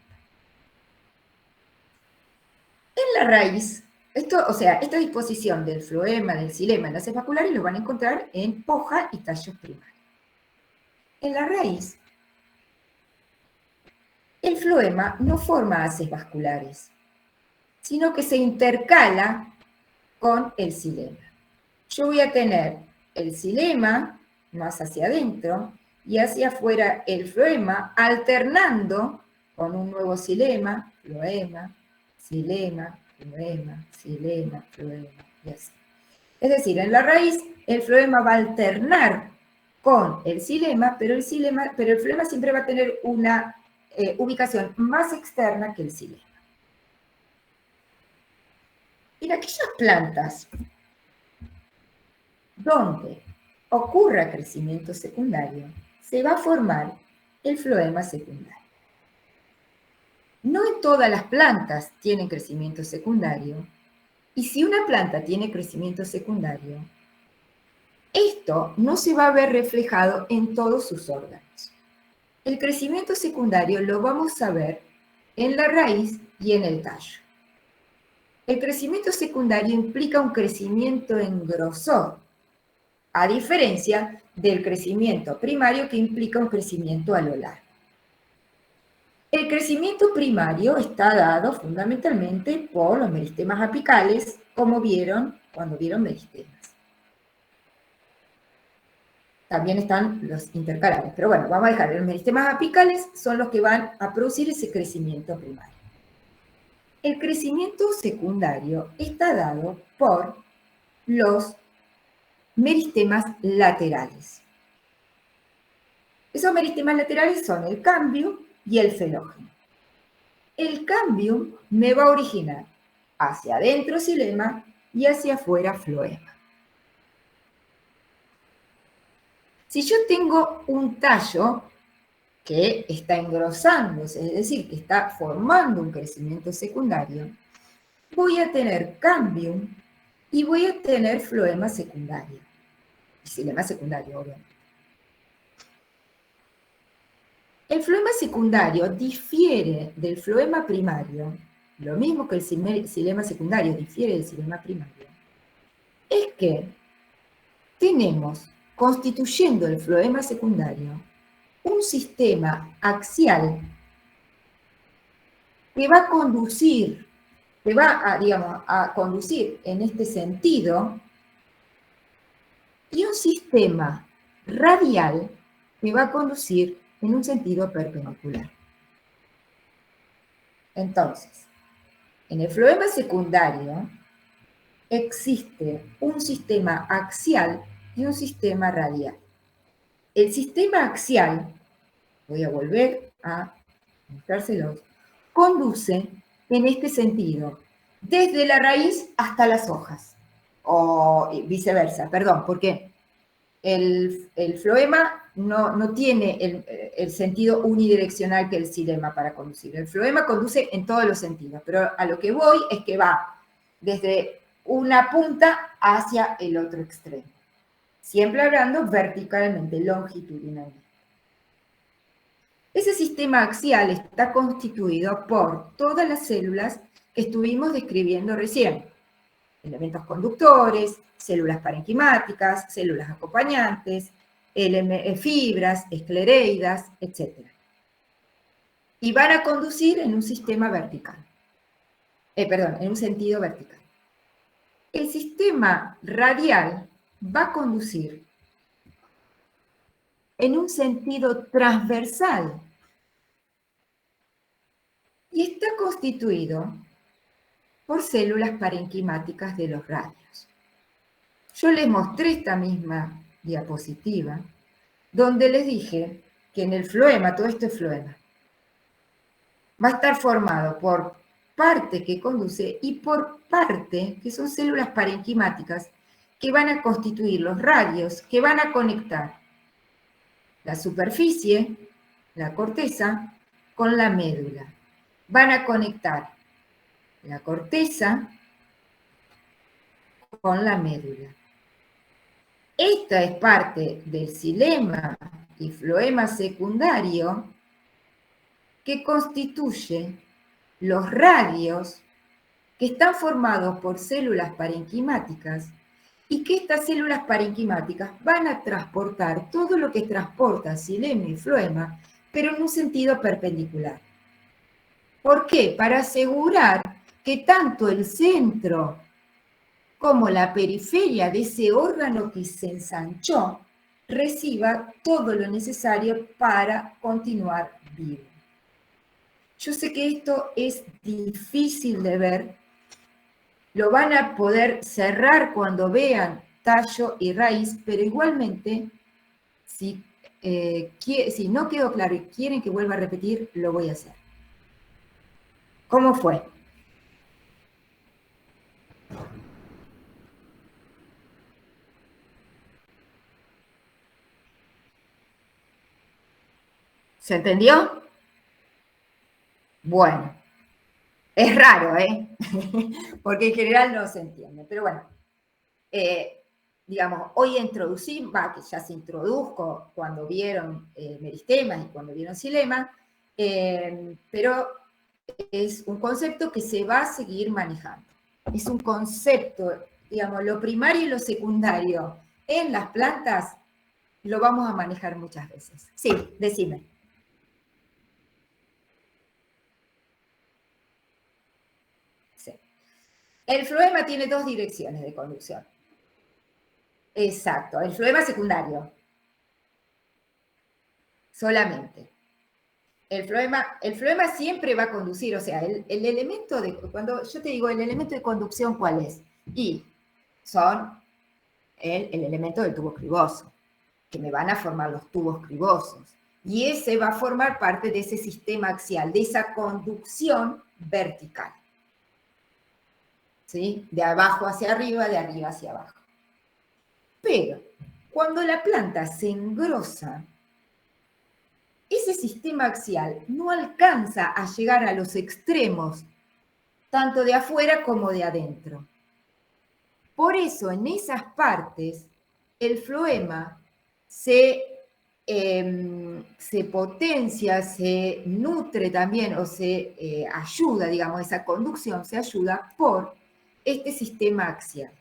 [SPEAKER 1] En la raíz, esta disposición del floema, del xilema, en las vasculares lo van a encontrar en hoja y tallos primarios. En la raíz, el floema no forma haces vasculares, sino que se intercala con el xilema. Yo voy a tener el xilema más hacia adentro y hacia afuera el floema, alternando con un nuevo xilema, floema, xilema, floema, xilema, floema, y así. Es decir, en la raíz el floema va a alternar con el xilema, pero el floema siempre va a tener una ubicación más externa que el xilema. En aquellas plantas donde ocurra crecimiento secundario, se va a formar el floema secundario. No en todas las plantas tienen crecimiento secundario, y si una planta tiene crecimiento secundario, esto no se va a ver reflejado en todos sus órganos. El crecimiento secundario lo vamos a ver en la raíz y en el tallo. El crecimiento secundario implica un crecimiento en grosor, a diferencia del crecimiento primario que implica un crecimiento a lo largo. El crecimiento primario está dado fundamentalmente por los meristemas apicales, como vieron cuando vieron meristemas. También están los intercalares, pero bueno, vamos a dejar, los meristemas apicales son los que van a producir ese crecimiento primario. El crecimiento secundario está dado por los meristemas laterales. Esos meristemas laterales son el cambium y el felógeno. El cambium me va a originar hacia adentro xilema y hacia afuera floema. Si yo tengo un tallo que está engrosándose, es decir, que está formando un crecimiento secundario, voy a tener cambium y voy a tener floema secundario. Xilema secundario, obviamente. El floema secundario difiere del floema primario, lo mismo que el xilema secundario difiere del xilema primario, es que tenemos, constituyendo el floema secundario, un sistema axial que va a conducir, a conducir en este sentido, y un sistema radial que va a conducir en un sentido perpendicular. Entonces, en el floema secundario existe un sistema axial y un sistema radial. El sistema axial, voy a volver a mostrárselos, conduce en este sentido, desde la raíz hasta las hojas, o viceversa, perdón, porque el floema no tiene el sentido unidireccional que el xilema para conducir. El floema conduce en todos los sentidos, pero a lo que voy es que va desde una punta hacia el otro extremo, siempre hablando verticalmente, longitudinalmente. Ese sistema axial está constituido por todas las células que estuvimos describiendo recién. Elementos conductores, células parenquimáticas, células acompañantes, fibras, esclereidas, etc. Y van a conducir en un sistema vertical. En un sentido vertical. El sistema radial va a conducir en un sentido transversal y está constituido por células parenquimáticas de los radios. Yo les mostré esta misma diapositiva, donde les dije que en el floema, todo esto es floema, va a estar formado por parte que conduce y por parte, que son células parenquimáticas, que van a constituir los radios, que van a conectar la superficie, la corteza, con la médula. Van a conectar la corteza con la médula. Esta es parte del xilema y floema secundario que constituye los radios que están formados por células parenquimáticas y que estas células parenquimáticas van a transportar todo lo que transporta xilema y floema, pero en un sentido perpendicular. ¿Por qué? Para asegurar que tanto el centro como la periferia de ese órgano que se ensanchó reciba todo lo necesario para continuar vivo. Yo sé que esto es difícil de ver, lo van a poder cerrar cuando vean tallo y raíz, pero igualmente, si no quedó claro y quieren que vuelva a repetir, lo voy a hacer. ¿Cómo fue? ¿Se entendió? Bueno, es raro, ¿eh? Porque en general no se entiende, pero bueno. Digamos, hoy introducimos, que ya se introdujo cuando vieron meristemas y cuando vieron xilema, pero es un concepto que se va a seguir manejando. Es un concepto, digamos, lo primario y lo secundario en las plantas lo vamos a manejar muchas veces. Sí, decime. Sí. El floema tiene dos direcciones de conducción. Exacto, el floema secundario. Solamente. El floema siempre va a conducir, o sea, el elemento de, cuando yo te digo el elemento de conducción, ¿cuál es? Y son el elemento del tubo criboso, que me van a formar los tubos cribosos. Y ese va a formar parte de ese sistema axial, de esa conducción vertical. ¿Sí? De abajo hacia arriba, de arriba hacia abajo. Pero cuando la planta se engrosa, ese sistema axial no alcanza a llegar a los extremos, tanto de afuera como de adentro. Por eso, en esas partes, el floema se potencia, se nutre también, o se ayuda, digamos, esa conducción se ayuda por este sistema axial.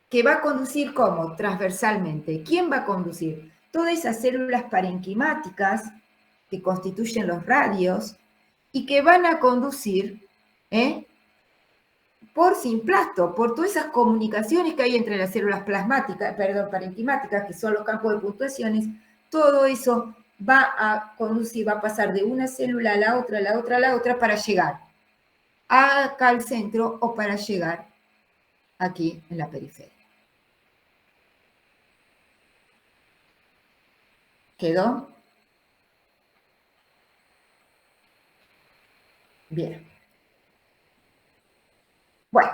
[SPEAKER 1] Que va a conducir ¿cómo? Transversalmente. ¿Quién va a conducir? Todas esas células parenquimáticas que constituyen los radios y que van a conducir por simplasto, por todas esas comunicaciones que hay entre las células parenquimáticas, que son los campos de puntuaciones, todo eso va a conducir, va a pasar de una célula a la otra, a la otra, a la otra, para llegar acá al centro o para llegar aquí en la periferia. ¿Quedó? Bien. Bueno.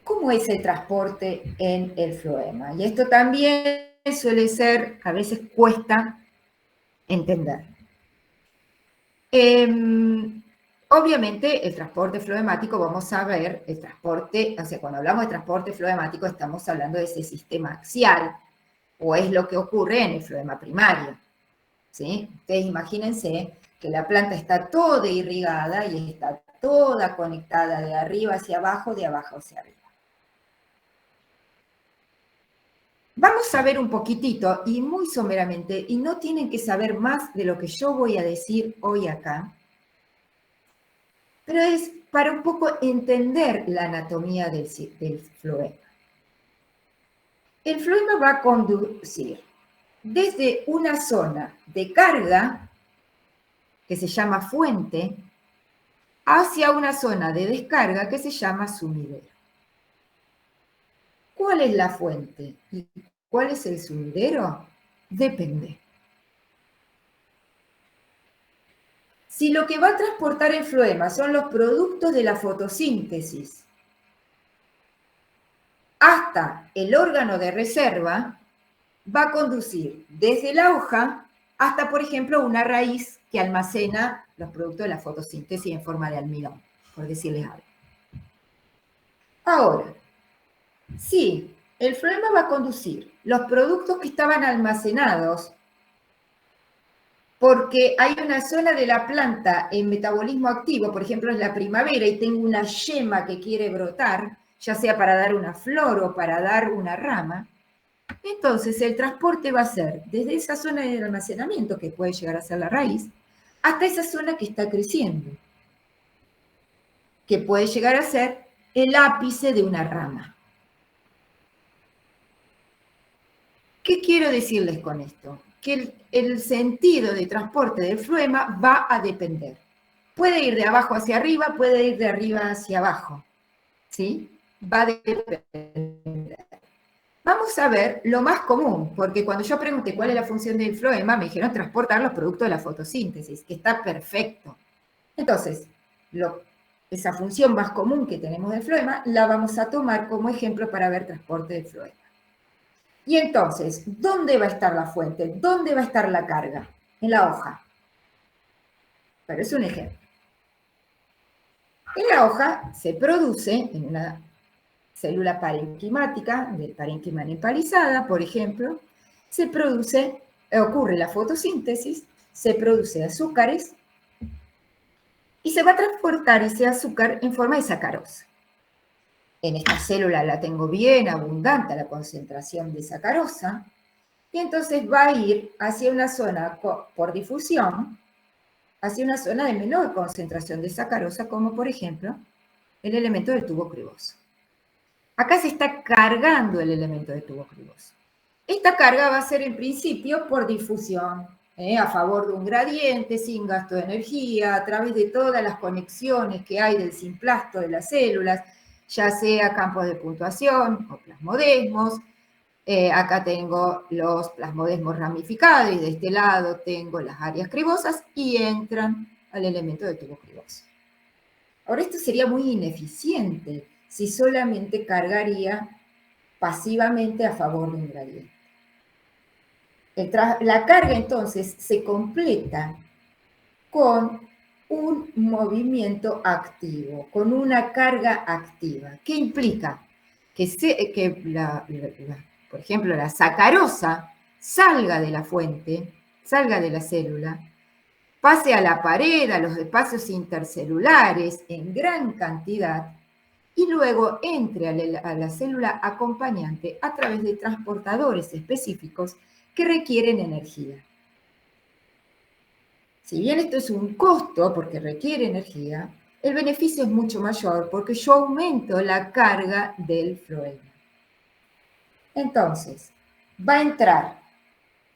[SPEAKER 1] ¿Cómo es el transporte en el floema? Y esto también suele ser, a veces cuesta entender. Obviamente, el transporte floemático, vamos a ver, el transporte, o sea, cuando hablamos de transporte floemático estamos hablando de ese sistema axial, o es lo que ocurre en el floema primario. ¿Sí? Ustedes imagínense que la planta está toda irrigada y está toda conectada de arriba hacia abajo, de abajo hacia arriba. Vamos a ver un poquitito y muy someramente, y no tienen que saber más de lo que yo voy a decir hoy acá, pero es para un poco entender la anatomía del floema. El floema va a conducir desde una zona de carga, que se llama fuente, hacia una zona de descarga que se llama sumidero. ¿Cuál es la fuente y cuál es el sumidero? Depende. Si lo que va a transportar el floema son los productos de la fotosíntesis hasta el órgano de reserva, va a conducir desde la hoja hasta, por ejemplo, una raíz que almacena los productos de la fotosíntesis en forma de almidón, por decirles algo. Ahora, si el floema va a conducir los productos que estaban almacenados porque hay una zona de la planta en metabolismo activo, por ejemplo, es la primavera y tengo una yema que quiere brotar, ya sea para dar una flor o para dar una rama, entonces el transporte va a ser desde esa zona de almacenamiento, que puede llegar a ser la raíz, hasta esa zona que está creciendo, que puede llegar a ser el ápice de una rama. ¿Qué quiero decirles con esto? Que el sentido de transporte del floema va a depender. Puede ir de abajo hacia arriba, puede ir de arriba hacia abajo, ¿sí? Va a depender. Vamos a ver lo más común, porque cuando yo pregunté cuál es la función del floema, me dijeron transportar los productos de la fotosíntesis, que está perfecto. Entonces, esa función más común que tenemos del floema, la vamos a tomar como ejemplo para ver transporte del floema. Y entonces, ¿dónde va a estar la fuente? ¿Dónde va a estar la carga? En la hoja. Pero es un ejemplo. En la hoja se produce, en una célula parenquimática, del parénquima empalizada, por ejemplo, ocurre la fotosíntesis, se produce azúcares y se va a transportar ese azúcar en forma de sacarosa. En esta célula la tengo bien abundante la concentración de sacarosa, y entonces va a ir hacia una zona por difusión, hacia una zona de menor concentración de sacarosa, como por ejemplo el elemento del tubo criboso. Acá se está cargando el elemento del tubo criboso. Esta carga va a ser en principio por difusión, a favor de un gradiente, sin gasto de energía, a través de todas las conexiones que hay del simplasto de las células, ya sea campos de puntuación o plasmodesmos. Acá tengo los plasmodesmos ramificados y de este lado tengo las áreas cribosas y entran al elemento del tubo criboso. Ahora, esto sería muy ineficiente si solamente cargaría pasivamente a favor de un gradiente. La carga entonces se completa con un movimiento activo, con una carga activa. ¿Qué implica? Por ejemplo, la sacarosa salga de la fuente, salga de la célula, pase a la pared, a los espacios intercelulares en gran cantidad y luego entre a la célula acompañante a través de transportadores específicos que requieren energía. Si bien esto es un costo porque requiere energía, el beneficio es mucho mayor porque yo aumento la carga del floema. Entonces, va a entrar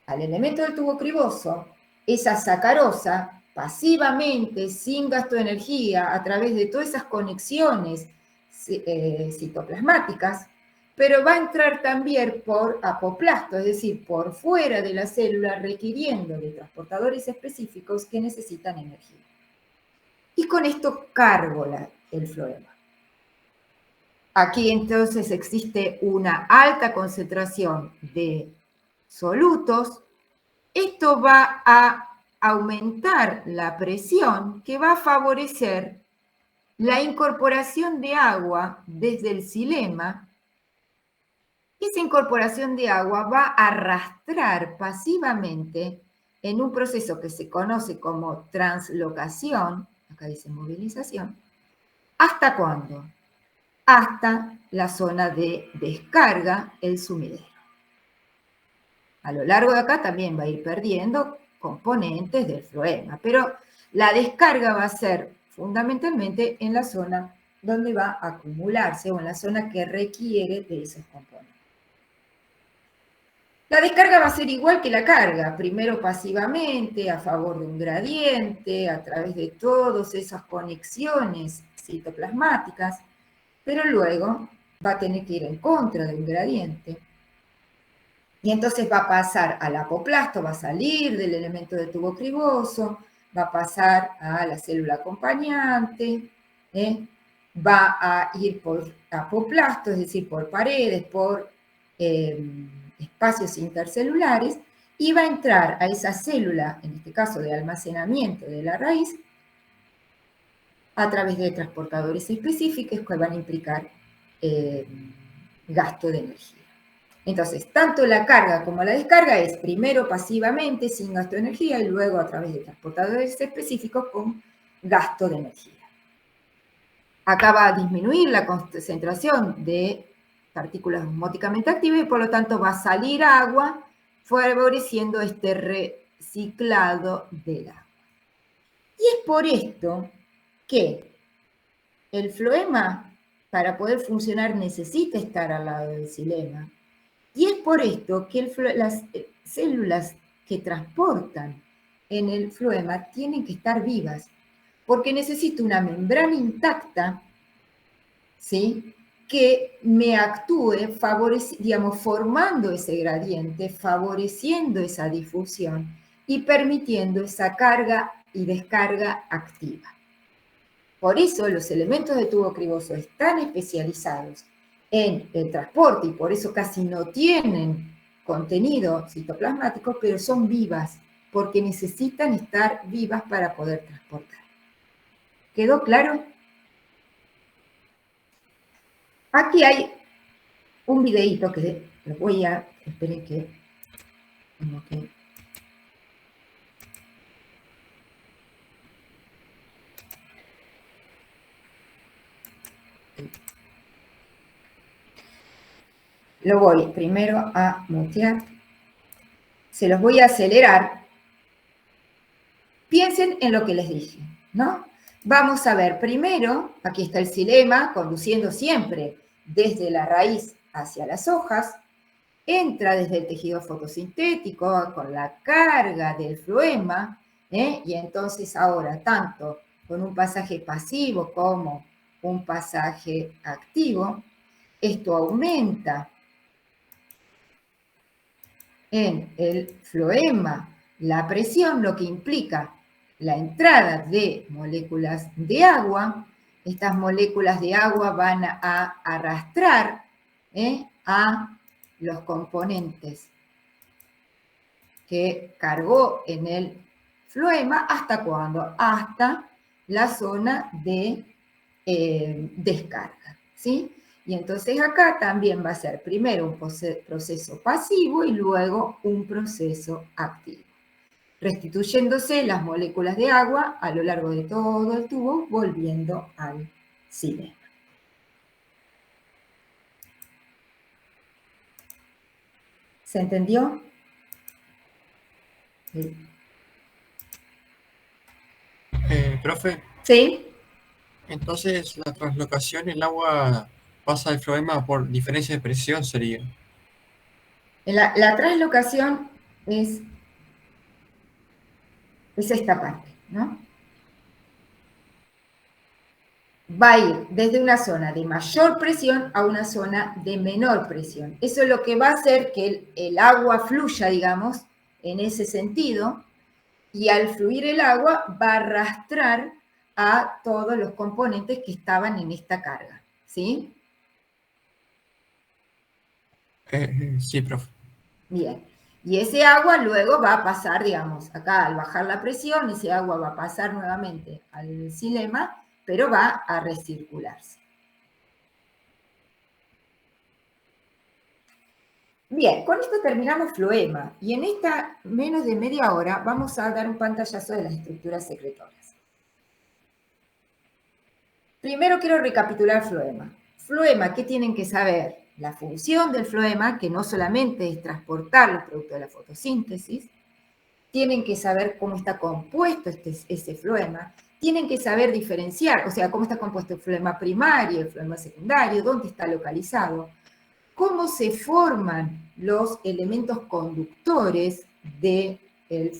[SPEAKER 1] al elemento del tubo criboso esa sacarosa pasivamente, sin gasto de energía, a través de todas esas conexiones citoplasmáticas, pero va a entrar también por apoplasto, es decir, por fuera de la célula, requiriendo de transportadores específicos que necesitan energía. Y con esto cargo el floema. Aquí entonces existe una alta concentración de solutos. Esto va a aumentar la presión que va a favorecer la incorporación de agua desde el xilema. Esa incorporación de agua va a arrastrar pasivamente en un proceso que se conoce como translocación, acá dice movilización, ¿hasta cuándo? Hasta la zona de descarga, el sumidero. A lo largo de acá también va a ir perdiendo componentes del floema, pero la descarga va a ser fundamentalmente en la zona donde va a acumularse o en la zona que requiere de esos componentes. La descarga va a ser igual que la carga, primero pasivamente, a favor de un gradiente, a través de todas esas conexiones citoplasmáticas, pero luego va a tener que ir en contra de un gradiente. Y entonces va a pasar al apoplasto, va a salir del elemento de tubo criboso, va a pasar a la célula acompañante, va a ir por apoplasto, es decir, por paredes, por espacios intercelulares, y va a entrar a esa célula, en este caso de almacenamiento de la raíz, a través de transportadores específicos que van a implicar gasto de energía. Entonces, tanto la carga como la descarga es primero pasivamente, sin gasto de energía, y luego a través de transportadores específicos con gasto de energía. Acá va a disminuir la concentración de partículas osmóticamente activas y por lo tanto va a salir agua, favoreciendo este reciclado del agua. Y es por esto que el floema, para poder funcionar, necesita estar al lado del xilema. Y es por esto que las células que transportan en el floema tienen que estar vivas, porque necesito una membrana intacta, ¿sí?, que me actúe, digamos, formando ese gradiente, favoreciendo esa difusión y permitiendo esa carga y descarga activa. Por eso los elementos de tubo criboso están especializados en el transporte y por eso casi no tienen contenido citoplasmático, pero son vivas, porque necesitan estar vivas para poder transportar. ¿Quedó claro? Aquí hay un videíto que lo voy a... Esperen que... Como que lo voy primero a mutear. Se los voy a acelerar. Piensen en lo que les dije, ¿no? Vamos a ver primero, aquí está el xilema conduciendo siempre desde la raíz hacia las hojas, entra desde el tejido fotosintético con la carga del floema, y entonces ahora tanto con un pasaje pasivo como un pasaje activo, esto aumenta en el floema la presión, lo que implica la entrada de moléculas de agua. Estas moléculas de agua van a arrastrar a los componentes que cargó en el floema. ¿Hasta cuándo? Hasta la zona de descarga, ¿sí? Y entonces acá también va a ser primero un proceso pasivo y luego un proceso activo, restituyéndose las moléculas de agua a lo largo de todo el tubo, volviendo al xilema. ¿Se entendió? Sí.
[SPEAKER 3] Profe,
[SPEAKER 1] ¿Sí?
[SPEAKER 3] entonces la translocación, el agua pasa del floema por diferencia de presión, sería.
[SPEAKER 1] La translocación es esta parte, ¿no? Va a ir desde una zona de mayor presión a una zona de menor presión. Eso es lo que va a hacer que el agua fluya, digamos, en ese sentido, y al fluir el agua va a arrastrar a todos los componentes que estaban en esta carga, ¿sí?
[SPEAKER 3] Sí, profe.
[SPEAKER 1] Bien. Y ese agua luego va a pasar, digamos, acá al bajar la presión, ese agua va a pasar nuevamente al xilema, pero va a recircularse. Bien, con esto terminamos floema y en esta menos de media hora vamos a dar un pantallazo de las estructuras secretorias. Primero quiero recapitular floema. Floema, ¿qué tienen que saber? La función del floema, que no solamente es transportar los productos de la fotosíntesis, tienen que saber cómo está compuesto ese floema, tienen que saber diferenciar, o sea, cómo está compuesto el floema primario, el floema secundario, dónde está localizado, cómo se forman los elementos conductores del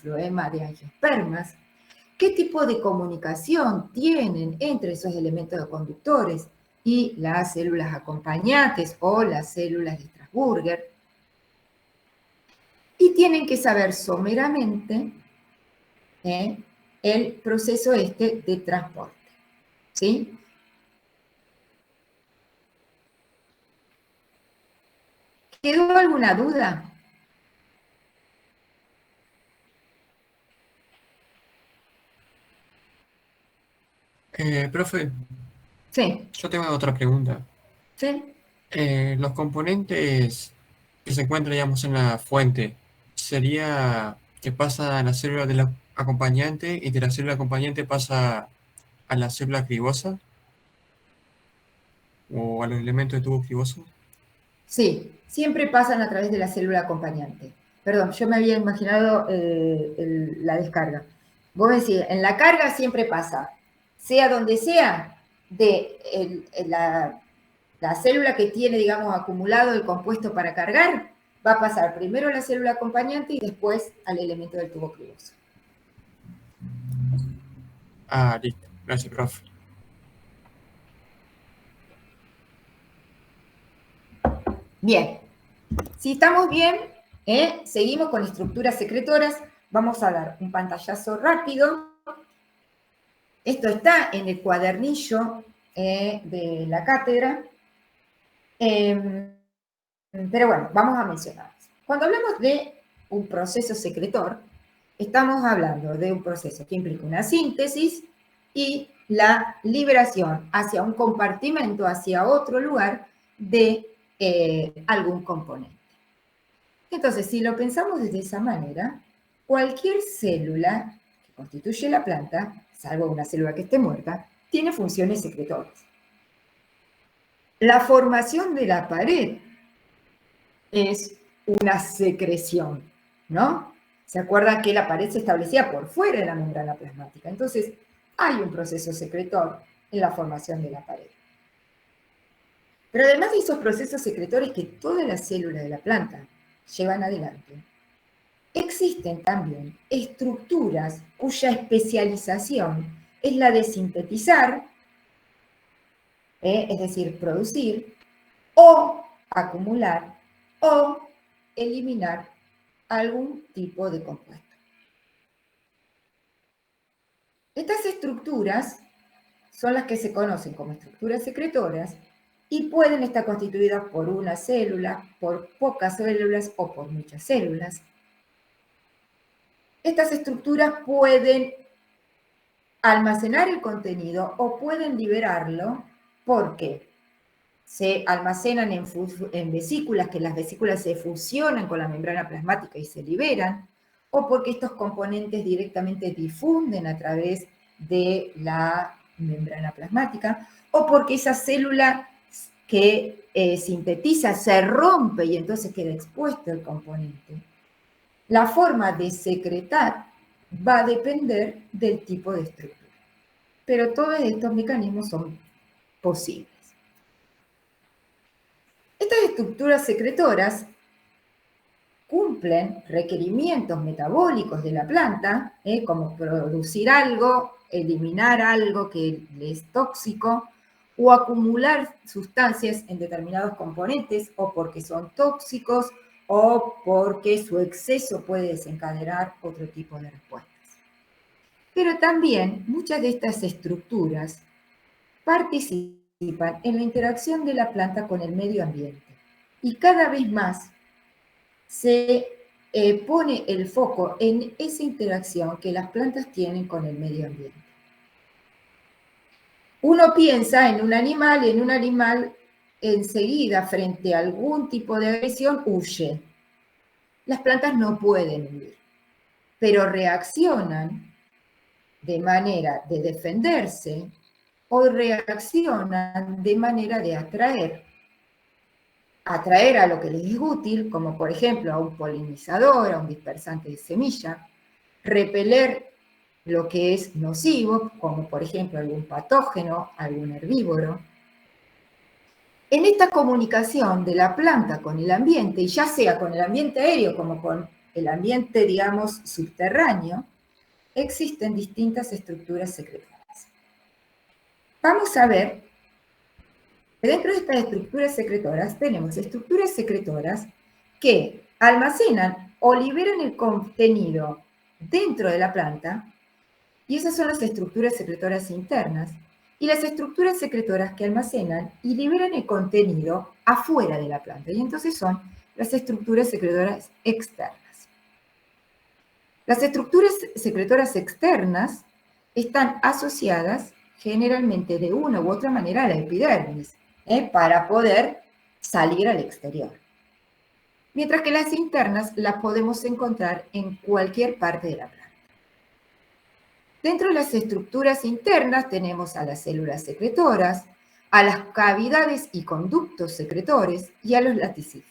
[SPEAKER 1] floema de angiospermas, qué tipo de comunicación tienen entre esos elementos conductores y las células acompañantes o las células de Strasburger. y tienen que saber someramente el proceso de transporte. ¿Sí? ¿Quedó alguna duda?
[SPEAKER 3] Profe,
[SPEAKER 1] Sí,
[SPEAKER 3] yo tengo otra pregunta.
[SPEAKER 1] sí.
[SPEAKER 3] Los componentes que se encuentran, digamos, en la fuente, ¿sería que pasa a la célula de la acompañante y de la célula acompañante pasa a la célula cribosa o a los elementos de tubo criboso?
[SPEAKER 1] Sí, siempre pasan a través de la célula acompañante. Perdón, yo me había imaginado la descarga. Vos decís, en la carga siempre pasa, sea donde sea, la célula que tiene, digamos, acumulado el compuesto para cargar, va a pasar primero a la célula acompañante y después al elemento del tubo criboso.
[SPEAKER 3] Ah, listo. Gracias, profe.
[SPEAKER 1] Bien, si estamos bien, seguimos con estructuras secretoras. Vamos a dar un pantallazo rápido. Esto está en el cuadernillo de la cátedra. Pero bueno, vamos a mencionar. Cuando hablamos de un proceso secretor, estamos hablando de un proceso que implica una síntesis y la liberación hacia un compartimento, hacia otro lugar de algún componente. Entonces, si lo pensamos de esa manera, cualquier célula que constituye la planta, salvo una célula que esté muerta, tiene funciones secretoras. La formación de la pared es una secreción, ¿no? ¿Se acuerdan que la pared se establecía por fuera de la membrana plasmática? Entonces, hay un proceso secretor en la formación de la pared. Pero además de esos procesos secretores que todas las células de la planta llevan adelante, existen también estructuras cuya especialización es la de sintetizar, es decir, producir, o acumular, o eliminar algún tipo de compuesto. Estas estructuras son las que se conocen como estructuras secretoras y pueden estar constituidas por una célula, por pocas células o por muchas células. Estas estructuras pueden almacenar el contenido o pueden liberarlo porque se almacenan en vesículas, que las vesículas se fusionan con la membrana plasmática y se liberan, o porque estos componentes directamente difunden a través de la membrana plasmática, o porque esa célula que sintetiza se rompe y entonces queda expuesto el componente. La forma de secretar va a depender del tipo de estructura. Pero todos estos mecanismos son posibles. Estas estructuras secretoras cumplen requerimientos metabólicos de la planta, como producir algo, eliminar algo que es tóxico, o acumular sustancias en determinados componentes, o porque son tóxicos, o porque su exceso puede desencadenar otro tipo de respuestas. Pero también muchas de estas estructuras participan en la interacción de la planta con el medio ambiente. Y cada vez más se pone el foco en esa interacción que las plantas tienen con el medio ambiente. Uno piensa en un animal y en un animal enseguida frente a algún tipo de agresión huye. Las plantas no pueden huir, pero reaccionan de manera de defenderse o reaccionan de manera de atraer a lo que les es útil, como por ejemplo a un polinizador, a un dispersante de semilla, repeler lo que es nocivo, como por ejemplo algún patógeno, algún herbívoro. En esta comunicación de la planta con el ambiente, y ya sea con el ambiente aéreo como con el ambiente, digamos, subterráneo, existen distintas estructuras secretoras. Vamos a ver que dentro de estas estructuras secretoras tenemos estructuras secretoras que almacenan o liberan el contenido dentro de la planta, y esas son las estructuras secretoras internas, y las estructuras secretoras que almacenan y liberan el contenido afuera de la planta, y entonces son las estructuras secretoras externas. Las estructuras secretoras externas están asociadas generalmente de una u otra manera a la epidermis, para poder salir al exterior. Mientras que las internas las podemos encontrar en cualquier parte de la planta. Dentro de las estructuras internas tenemos a las células secretoras, a las cavidades y conductos secretores y a los laticíferos.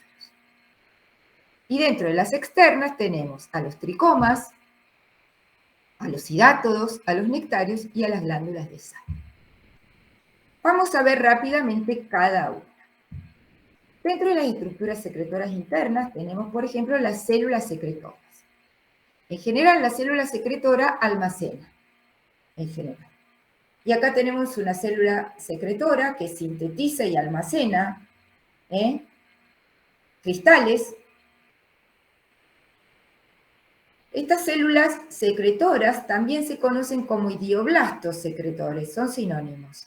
[SPEAKER 1] Y dentro de las externas tenemos a los tricomas, a los hidátodos, a los nectarios y a las glándulas de sal. Vamos a ver rápidamente cada una. Dentro de las estructuras secretoras internas tenemos, por ejemplo, las células secretoras. En general, la célula secretora almacena, en general. Y acá tenemos una célula secretora que sintetiza y almacena cristales. Estas células secretoras también se conocen como idioblastos secretores, son sinónimos.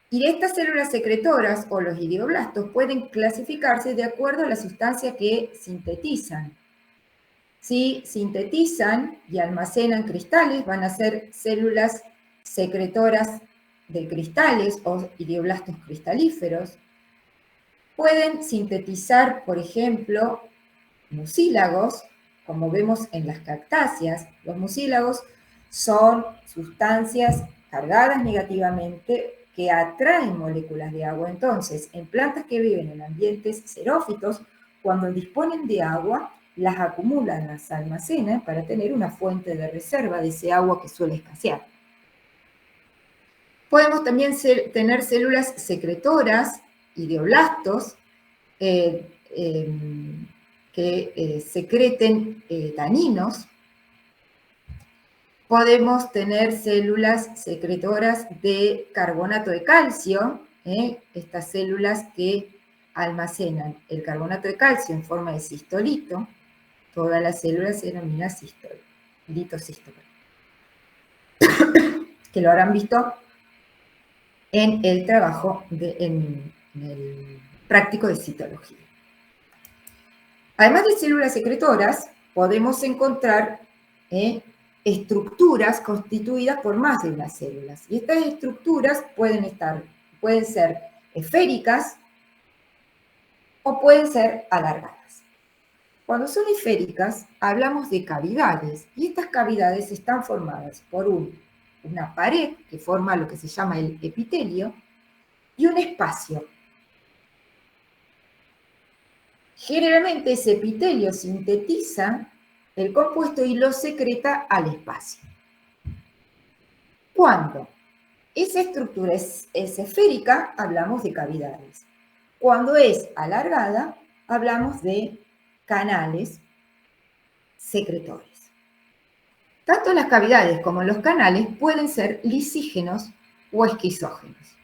[SPEAKER 1] Y estas células secretoras o los idioblastos pueden clasificarse de acuerdo a la sustancia que sintetizan. Si sintetizan y almacenan cristales, van a ser células secretoras de cristales o idioblastos cristalíferos. Pueden sintetizar, por ejemplo, mucílagos, como vemos en las cactáceas. Los mucílagos son sustancias cargadas negativamente que atraen moléculas de agua. Entonces, en plantas que viven en ambientes xerófitos, cuando disponen de agua, las acumulan, las almacenan para tener una fuente de reserva de ese agua que suele escasear. Podemos también tener células secretoras, idioblastos, que secreten taninos. Podemos tener células secretoras de carbonato de calcio, estas células que almacenan el carbonato de calcio en forma de cistolito. Todas las células se denominan litocistol, que lo habrán visto en el trabajo, en el práctico de citología. Además de células secretoras, podemos encontrar estructuras constituidas por más de unas células. Y estas estructuras pueden ser esféricas o pueden ser alargadas. Cuando son esféricas, hablamos de cavidades, y estas cavidades están formadas por una pared que forma lo que se llama el epitelio y un espacio. Generalmente ese epitelio sintetiza el compuesto y lo secreta al espacio. Cuando esa estructura es esférica, hablamos de cavidades. Cuando es alargada, hablamos de canales secretores. Tanto las cavidades como los canales pueden ser lisígenos o esquizógenos.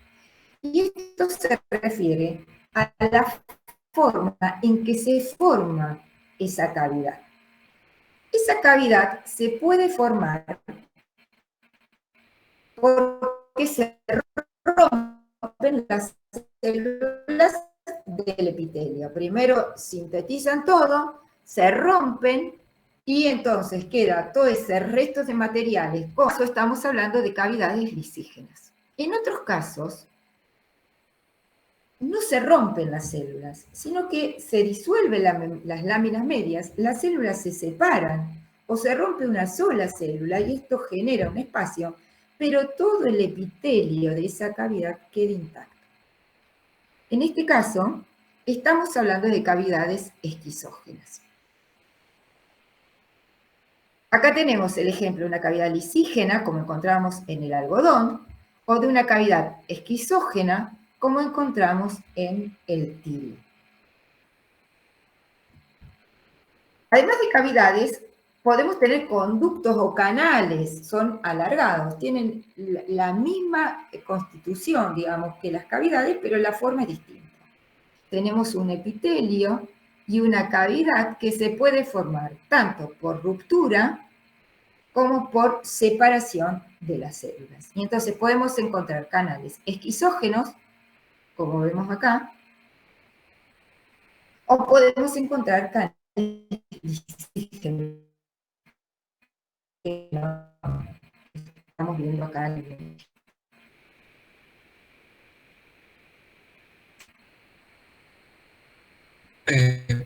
[SPEAKER 1] Y esto se refiere a la forma en que se forma esa cavidad. Esa cavidad se puede formar porque se rompen las células del epitelio. Primero sintetizan todo, se rompen y entonces queda todo ese resto de materiales. Con eso estamos hablando de cavidades lisígenas. En otros casos, no se rompen las células, sino que se disuelven las láminas medias, las células se separan o se rompe una sola célula y esto genera un espacio, pero todo el epitelio de esa cavidad queda intacto. En este caso, estamos hablando de cavidades esquizógenas. Acá tenemos el ejemplo de una cavidad lisígena, como encontramos en el algodón, o de una cavidad esquizógena, como encontramos en el tilo. Además de cavidades, podemos tener conductos o canales, son alargados, tienen la misma constitución, digamos, que las cavidades, pero la forma es distinta. Tenemos un epitelio y una cavidad que se puede formar tanto por ruptura como por separación de las células. Y entonces podemos encontrar canales esquizógenos, como vemos acá, o podemos encontrar canales lisígenos, que estamos viendo acá en el...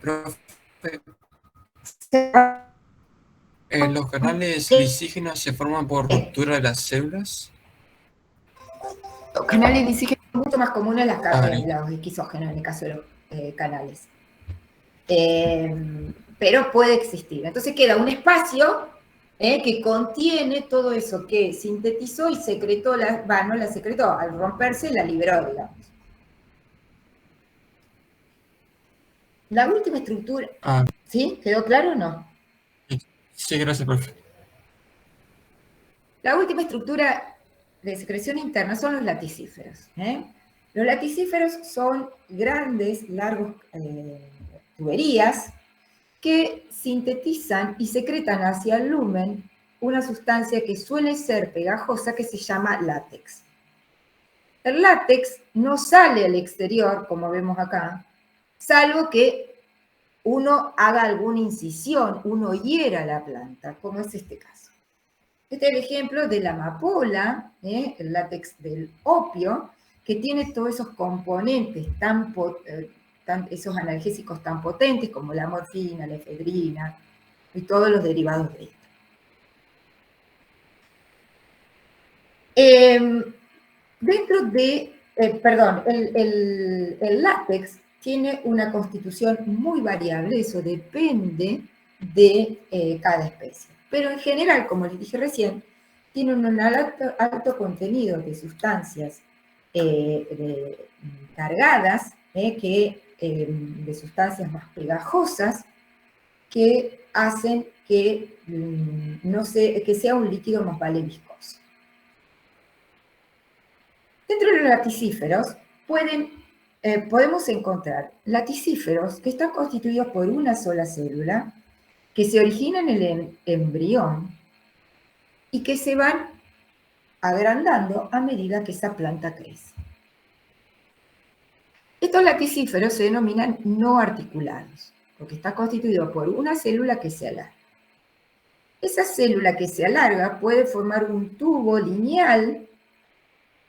[SPEAKER 3] Profe, ¿los canales lisígenos se forman por ruptura de las células?
[SPEAKER 1] Los canales lisígenos son mucho más comunes
[SPEAKER 3] Vale.
[SPEAKER 1] los esquizógenos en el caso de los canales. Pero puede existir. Entonces queda un espacio que contiene todo eso que sintetizó y secretó, no la secretó, al romperse la liberó, digamos. La última estructura, ¿sí? ¿Quedó claro o no?
[SPEAKER 3] Sí, gracias, profe.
[SPEAKER 1] La última estructura de secreción interna son los laticíferos. Los laticíferos son grandes, largos tuberías que sintetizan y secretan hacia el lumen una sustancia que suele ser pegajosa que se llama látex. El látex no sale al exterior, como vemos acá, salvo que uno haga alguna incisión, uno hiera la planta, como es este caso. Este es el ejemplo de la amapola, el látex del opio, que tiene todos esos componentes esos analgésicos tan potentes como la morfina, la efedrina y todos los derivados de esto. Dentro de, el látex tiene una constitución muy variable, eso depende de cada especie. Pero en general, como les dije recién, tiene un alto contenido de sustancias cargadas, de sustancias más pegajosas, que hacen que, que sea un líquido más viscoso. Dentro de los laticíferos podemos encontrar laticíferos que están constituidos por una sola célula, que se originan en el embrión y que se van agrandando a medida que esa planta crece. Estos laticíferos se denominan no articulados, porque está constituido por una célula que se alarga. Esa célula que se alarga puede formar un tubo lineal,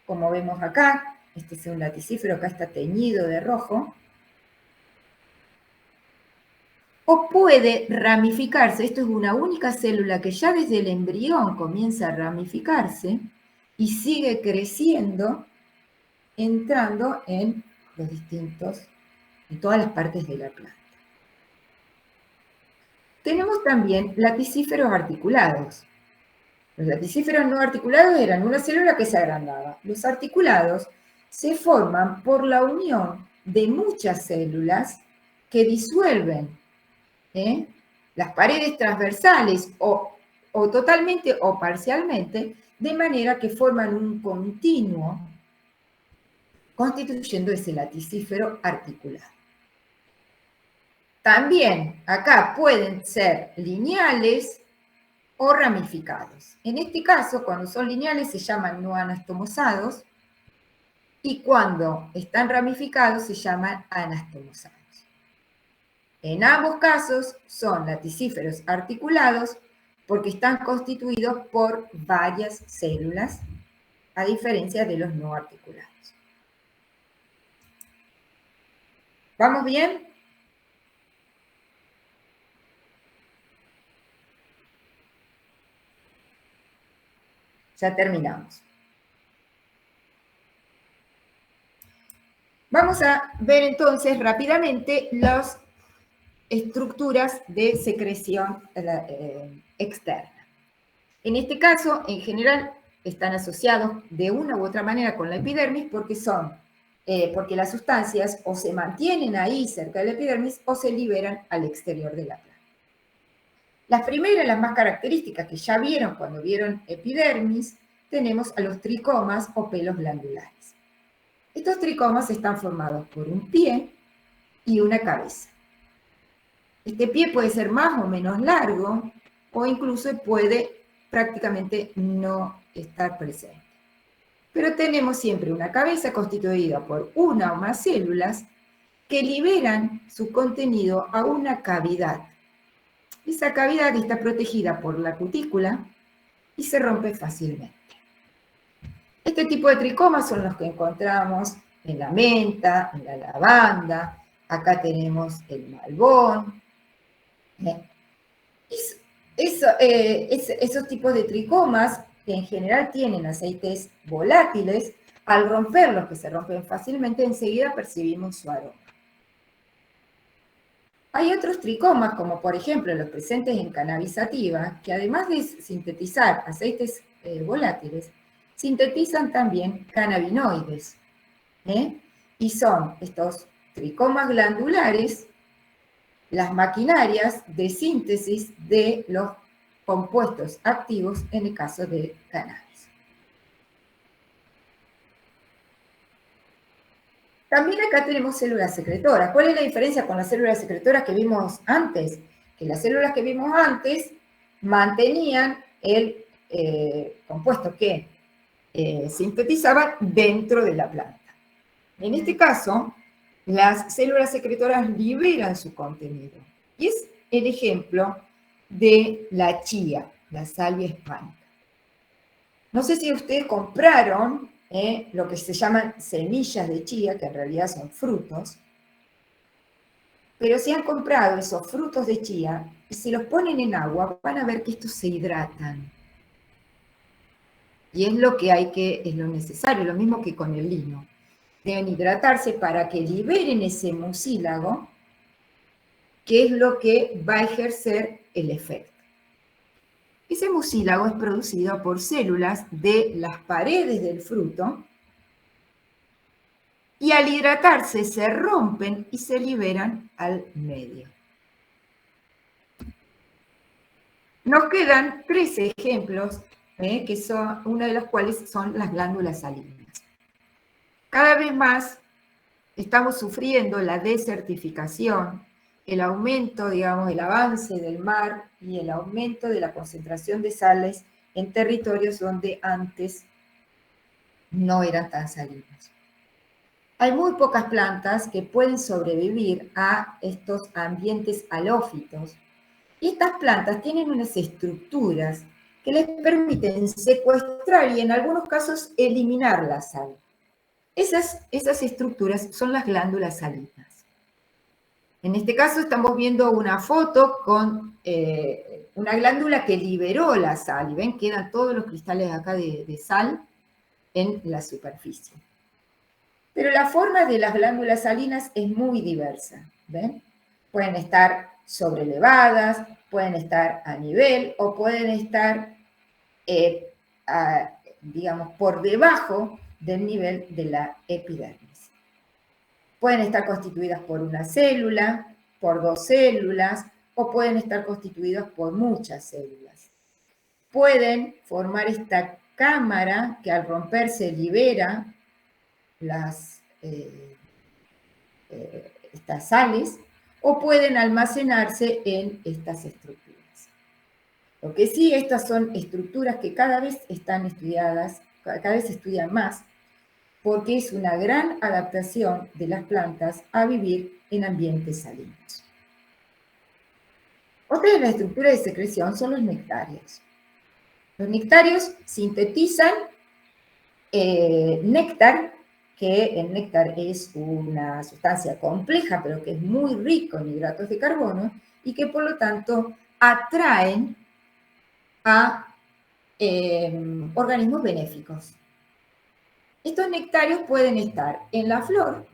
[SPEAKER 1] como vemos acá. Este es un laticífero, acá está teñido de rojo. O puede ramificarse, esto es una única célula que ya desde el embrión comienza a ramificarse y sigue creciendo, entrando en todas las partes de la planta. Tenemos también laticíferos articulados. Los laticíferos no articulados eran una célula que se agrandaba. Los articulados se forman por la unión de muchas células que disuelven las paredes transversales o totalmente o parcialmente, de manera que forman un continuo constituyendo ese laticífero articulado. También acá pueden ser lineales o ramificados. En este caso, cuando son lineales se llaman no anastomosados y cuando están ramificados se llaman anastomosados. En ambos casos son laticíferos articulados porque están constituidos por varias células, a diferencia de los no articulados. ¿Vamos bien? Ya terminamos. Vamos a ver entonces rápidamente las estructuras de secreción externa. En este caso, en general, están asociados de una u otra manera con la epidermis porque porque las sustancias o se mantienen ahí cerca de la epidermis o se liberan al exterior de la planta. Las primeras, las más características que ya vieron cuando vieron epidermis, tenemos a los tricomas o pelos glandulares. Estos tricomas están formados por un pie y una cabeza. Este pie puede ser más o menos largo, o incluso puede prácticamente no estar presente. Pero tenemos siempre una cabeza constituida por una o más células que liberan su contenido a una cavidad. Esa cavidad está protegida por la cutícula y se rompe fácilmente. Este tipo de tricomas son los que encontramos en la menta, en la lavanda, acá tenemos el malbón. Esos tipos de tricomas, que en general tienen aceites volátiles, al romperlos, que se rompen fácilmente, enseguida percibimos su aroma. Hay otros tricomas, como por ejemplo los presentes en cannabis sativa, que además de sintetizar aceites volátiles, sintetizan también cannabinoides. Y son estos tricomas glandulares las maquinarias de síntesis de los compuestos activos en el caso de cannabis. También acá tenemos células secretoras. ¿Cuál es la diferencia con las células secretoras que vimos antes? Que las células que vimos antes mantenían el compuesto que sintetizaban dentro de la planta. En este caso, las células secretoras liberan su contenido. Y es el ejemplo de la chía, la salvia hispánica. No sé si ustedes compraron lo que se llaman semillas de chía, que en realidad son frutos, pero si han comprado esos frutos de chía y si los ponen en agua, van a ver que estos se hidratan. Y es lo que es lo necesario, lo mismo que con el lino. Deben hidratarse para que liberen ese mucílago, que es lo que va a ejercer el efecto. Ese mucílago es producido por células de las paredes del fruto y al hidratarse se rompen y se liberan al medio. Nos quedan 3 ejemplos, que son, uno de los cuales son las glándulas salinas. Cada vez más estamos sufriendo la desertificación, el aumento, digamos, el avance del mar y el aumento de la concentración de sales en territorios donde antes no eran tan salinos. Hay muy pocas plantas que pueden sobrevivir a estos ambientes halófitos. Y estas plantas tienen unas estructuras que les permiten secuestrar y en algunos casos eliminar la sal. Esas estructuras son las glándulas salinas. En este caso estamos viendo una foto con una glándula que liberó la sal. Y ven, quedan todos los cristales acá de sal en la superficie. Pero la forma de las glándulas salinas es muy diversa. ¿Ven? Pueden estar sobrelevadas, pueden estar a nivel o pueden estar, digamos, por debajo del nivel de la epidermis. Pueden estar constituidas por una célula, por 2 células, o pueden estar constituidas por muchas células. Pueden formar esta cámara que al romperse libera estas sales, o pueden almacenarse en estas estructuras. Lo que sí, estas son estructuras que cada vez están estudiadas, cada vez se estudian más, porque es una gran adaptación de las plantas a vivir en ambientes salinos. Otra de las estructuras de secreción son los nectarios. Los nectarios sintetizan néctar, que el néctar es una sustancia compleja, pero que es muy rico en hidratos de carbono, y que por lo tanto atraen a organismos benéficos. Estos nectarios pueden estar en la flor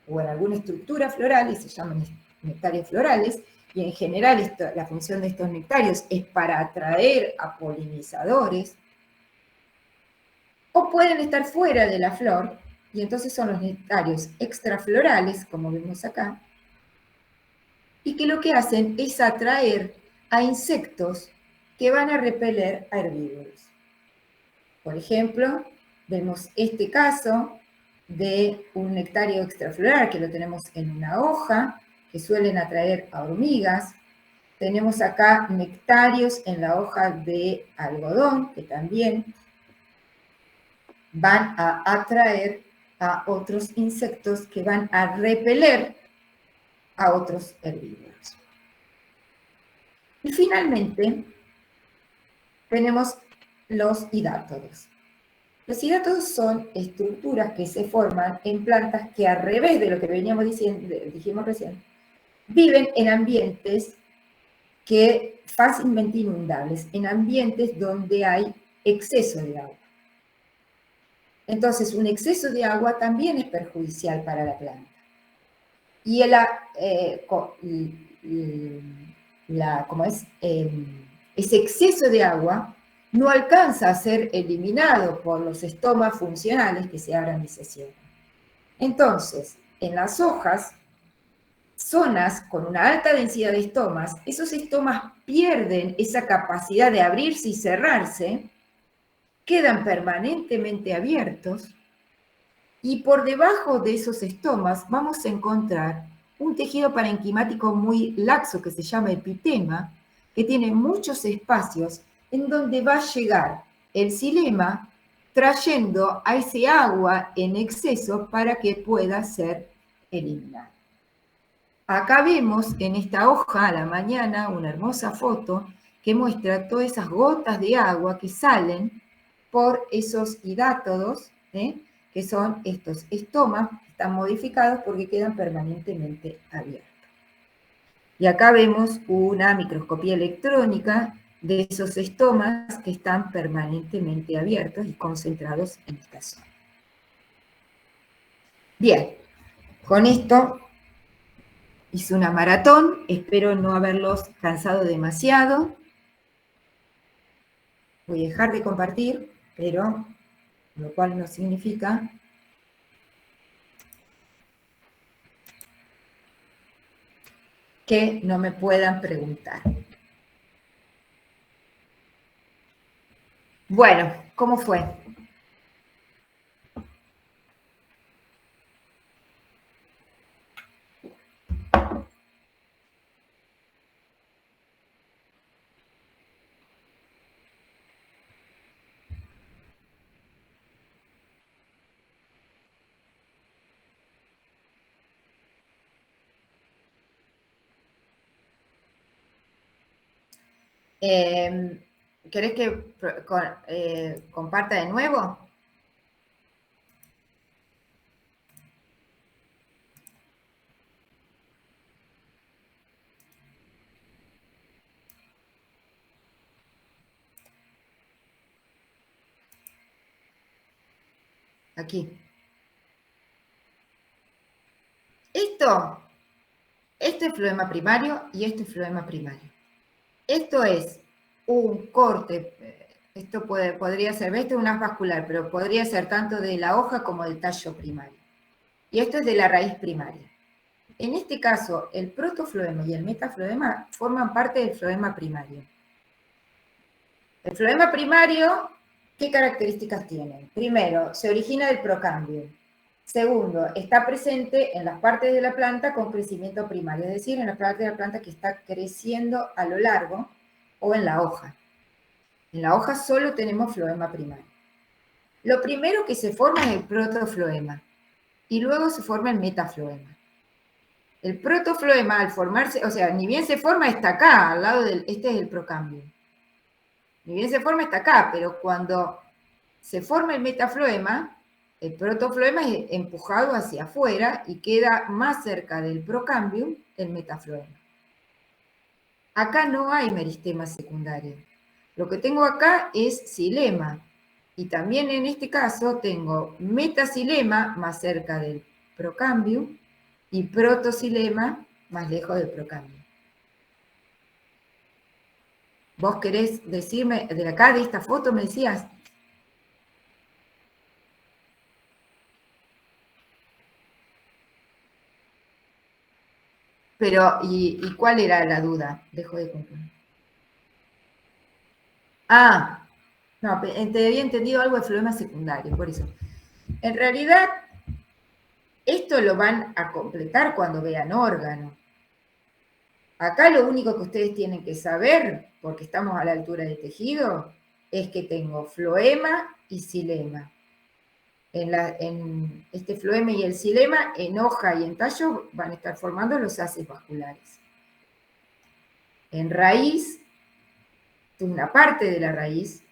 [SPEAKER 1] o en alguna estructura floral, y se llaman nectarios florales, y en general la función de estos nectarios es para atraer a polinizadores, o pueden estar fuera de la flor, y entonces son los nectarios extraflorales, como vemos acá, y que lo que hacen es atraer a insectos que van a repeler a herbívoros. Por ejemplo, vemos este caso de un nectario extrafloral que lo tenemos en una hoja, que suelen atraer a hormigas. Tenemos acá nectarios en la hoja de algodón, que también van a atraer a otros insectos que van a repeler a otros herbívoros. Y finalmente, tenemos los hidátodos. Los hidátodos son estructuras que se forman en plantas que, al revés de lo que dijimos recién, viven en ambientes que fácilmente inundables, en ambientes donde hay exceso de agua. Entonces, un exceso de agua también es perjudicial para la planta. Y ese exceso de agua no alcanza a ser eliminado por los estomas funcionales que se abran y se cierran. Entonces, en las hojas, zonas con una alta densidad de estomas, esos estomas pierden esa capacidad de abrirse y cerrarse, quedan permanentemente abiertos, y por debajo de esos estomas vamos a encontrar un tejido parenquimático muy laxo que se llama epitema, que tiene muchos espacios en donde va a llegar el xilema trayendo a ese agua en exceso para que pueda ser eliminado. Acá vemos en esta hoja a la mañana una hermosa foto que muestra todas esas gotas de agua que salen por esos hidátodos, que son estos estomas, que están modificados porque quedan permanentemente abiertos. Y acá vemos una microscopía electrónica de esos estomas que están permanentemente abiertos y concentrados en esta zona. Bien, con esto hice una maratón, espero no haberlos cansado demasiado. Voy a dejar de compartir, pero lo cual no significa que no me puedan preguntar. Bueno, ¿cómo fue? ¿Querés que comparta de nuevo? Aquí. Esto es floema primario y esto es floema primario. Esto es un corte, esto podría ser, esto es un haz vascular, pero podría ser tanto de la hoja como del tallo primario. Y esto es de la raíz primaria. En este caso, el protofloema y el metafloema forman parte del floema primario. El floema primario, ¿qué características tiene? Primero, se origina del procambio. Segundo, está presente en las partes de la planta con crecimiento primario, es decir, en la parte de la planta que está creciendo a lo largo o en la hoja. En la hoja solo tenemos floema primario. Lo primero que se forma es el protofloema y luego se forma el metafloema. El protofloema, al formarse, o sea, ni bien se forma, está acá, al lado del, este es el procambio. Ni bien se forma, está acá, pero cuando se forma el metafloema, el protofloema es empujado hacia afuera y queda más cerca del procambium el metafloema. Acá no hay meristema secundario. Lo que tengo acá es xilema. Y también en este caso tengo metaxilema más cerca del procambium y protoxilema más lejos del procambium. ¿Vos querés decirme, de acá, de esta foto, me decías? Pero, ¿y cuál era la duda? Dejo de concluir. Ah, no, te había entendido algo de floema secundario, por eso. En realidad, esto lo van a completar cuando vean órgano. Acá lo único que ustedes tienen que saber, porque estamos a la altura del tejido, es que tengo floema y xilema. En este floema y el xilema, en hoja y en tallo, van a estar formando los haces vasculares. En raíz, una parte de la raíz,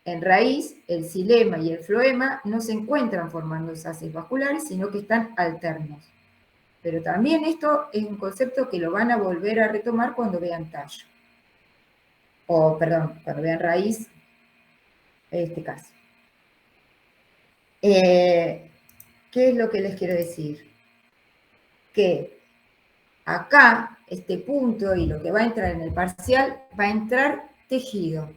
[SPEAKER 1] en raíz, el xilema y el floema no se encuentran formando los haces vasculares, sino que están alternos. Pero también esto es un concepto que lo van a volver a retomar cuando vean tallo. O, perdón, cuando vean raíz, en este caso. ¿Qué es lo que les quiero decir? Que acá, este punto y lo que va a entrar en el parcial, va a entrar tejido,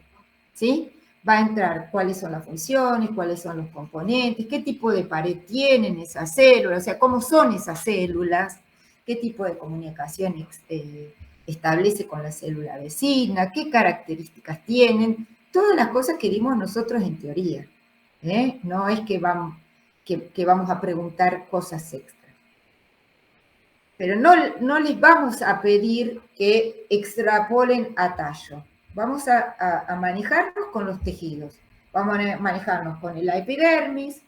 [SPEAKER 1] ¿sí? Va a entrar cuáles son las funciones, cuáles son los componentes, qué tipo de pared tienen esas células, o sea, cómo son esas células, qué tipo de comunicación establece con la célula vecina, qué características tienen, todas las cosas que vimos nosotros en teoría. No es que vamos a preguntar cosas extras. Pero no les vamos a pedir que extrapolen a tallo. Vamos a manejarnos con los tejidos. Vamos a manejarnos con la epidermis,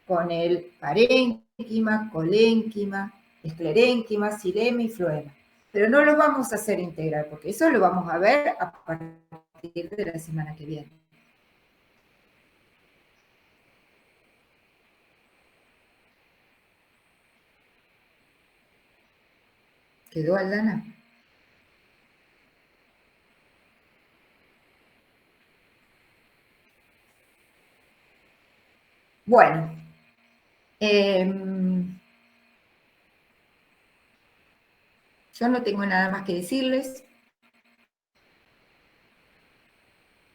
[SPEAKER 1] con el parénquima, colénquima, esclerénquima, xilema y floema. Pero no lo vamos a hacer integral, porque eso lo vamos a ver a partir de la semana que viene. ¿Quedó, Aldana? Bueno. Yo no tengo nada más que decirles.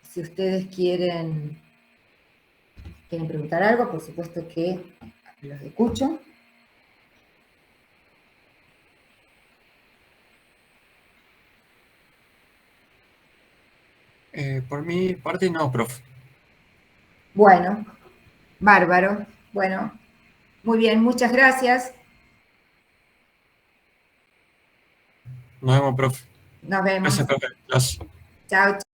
[SPEAKER 1] Si ustedes quieren preguntar algo, por supuesto que los escucho.
[SPEAKER 3] Por mi parte, no, profe.
[SPEAKER 1] Bueno, bárbaro. Bueno, muy bien, muchas gracias.
[SPEAKER 3] Nos vemos, profe.
[SPEAKER 1] Nos vemos.
[SPEAKER 3] Gracias, profe. Gracias.
[SPEAKER 1] Chao.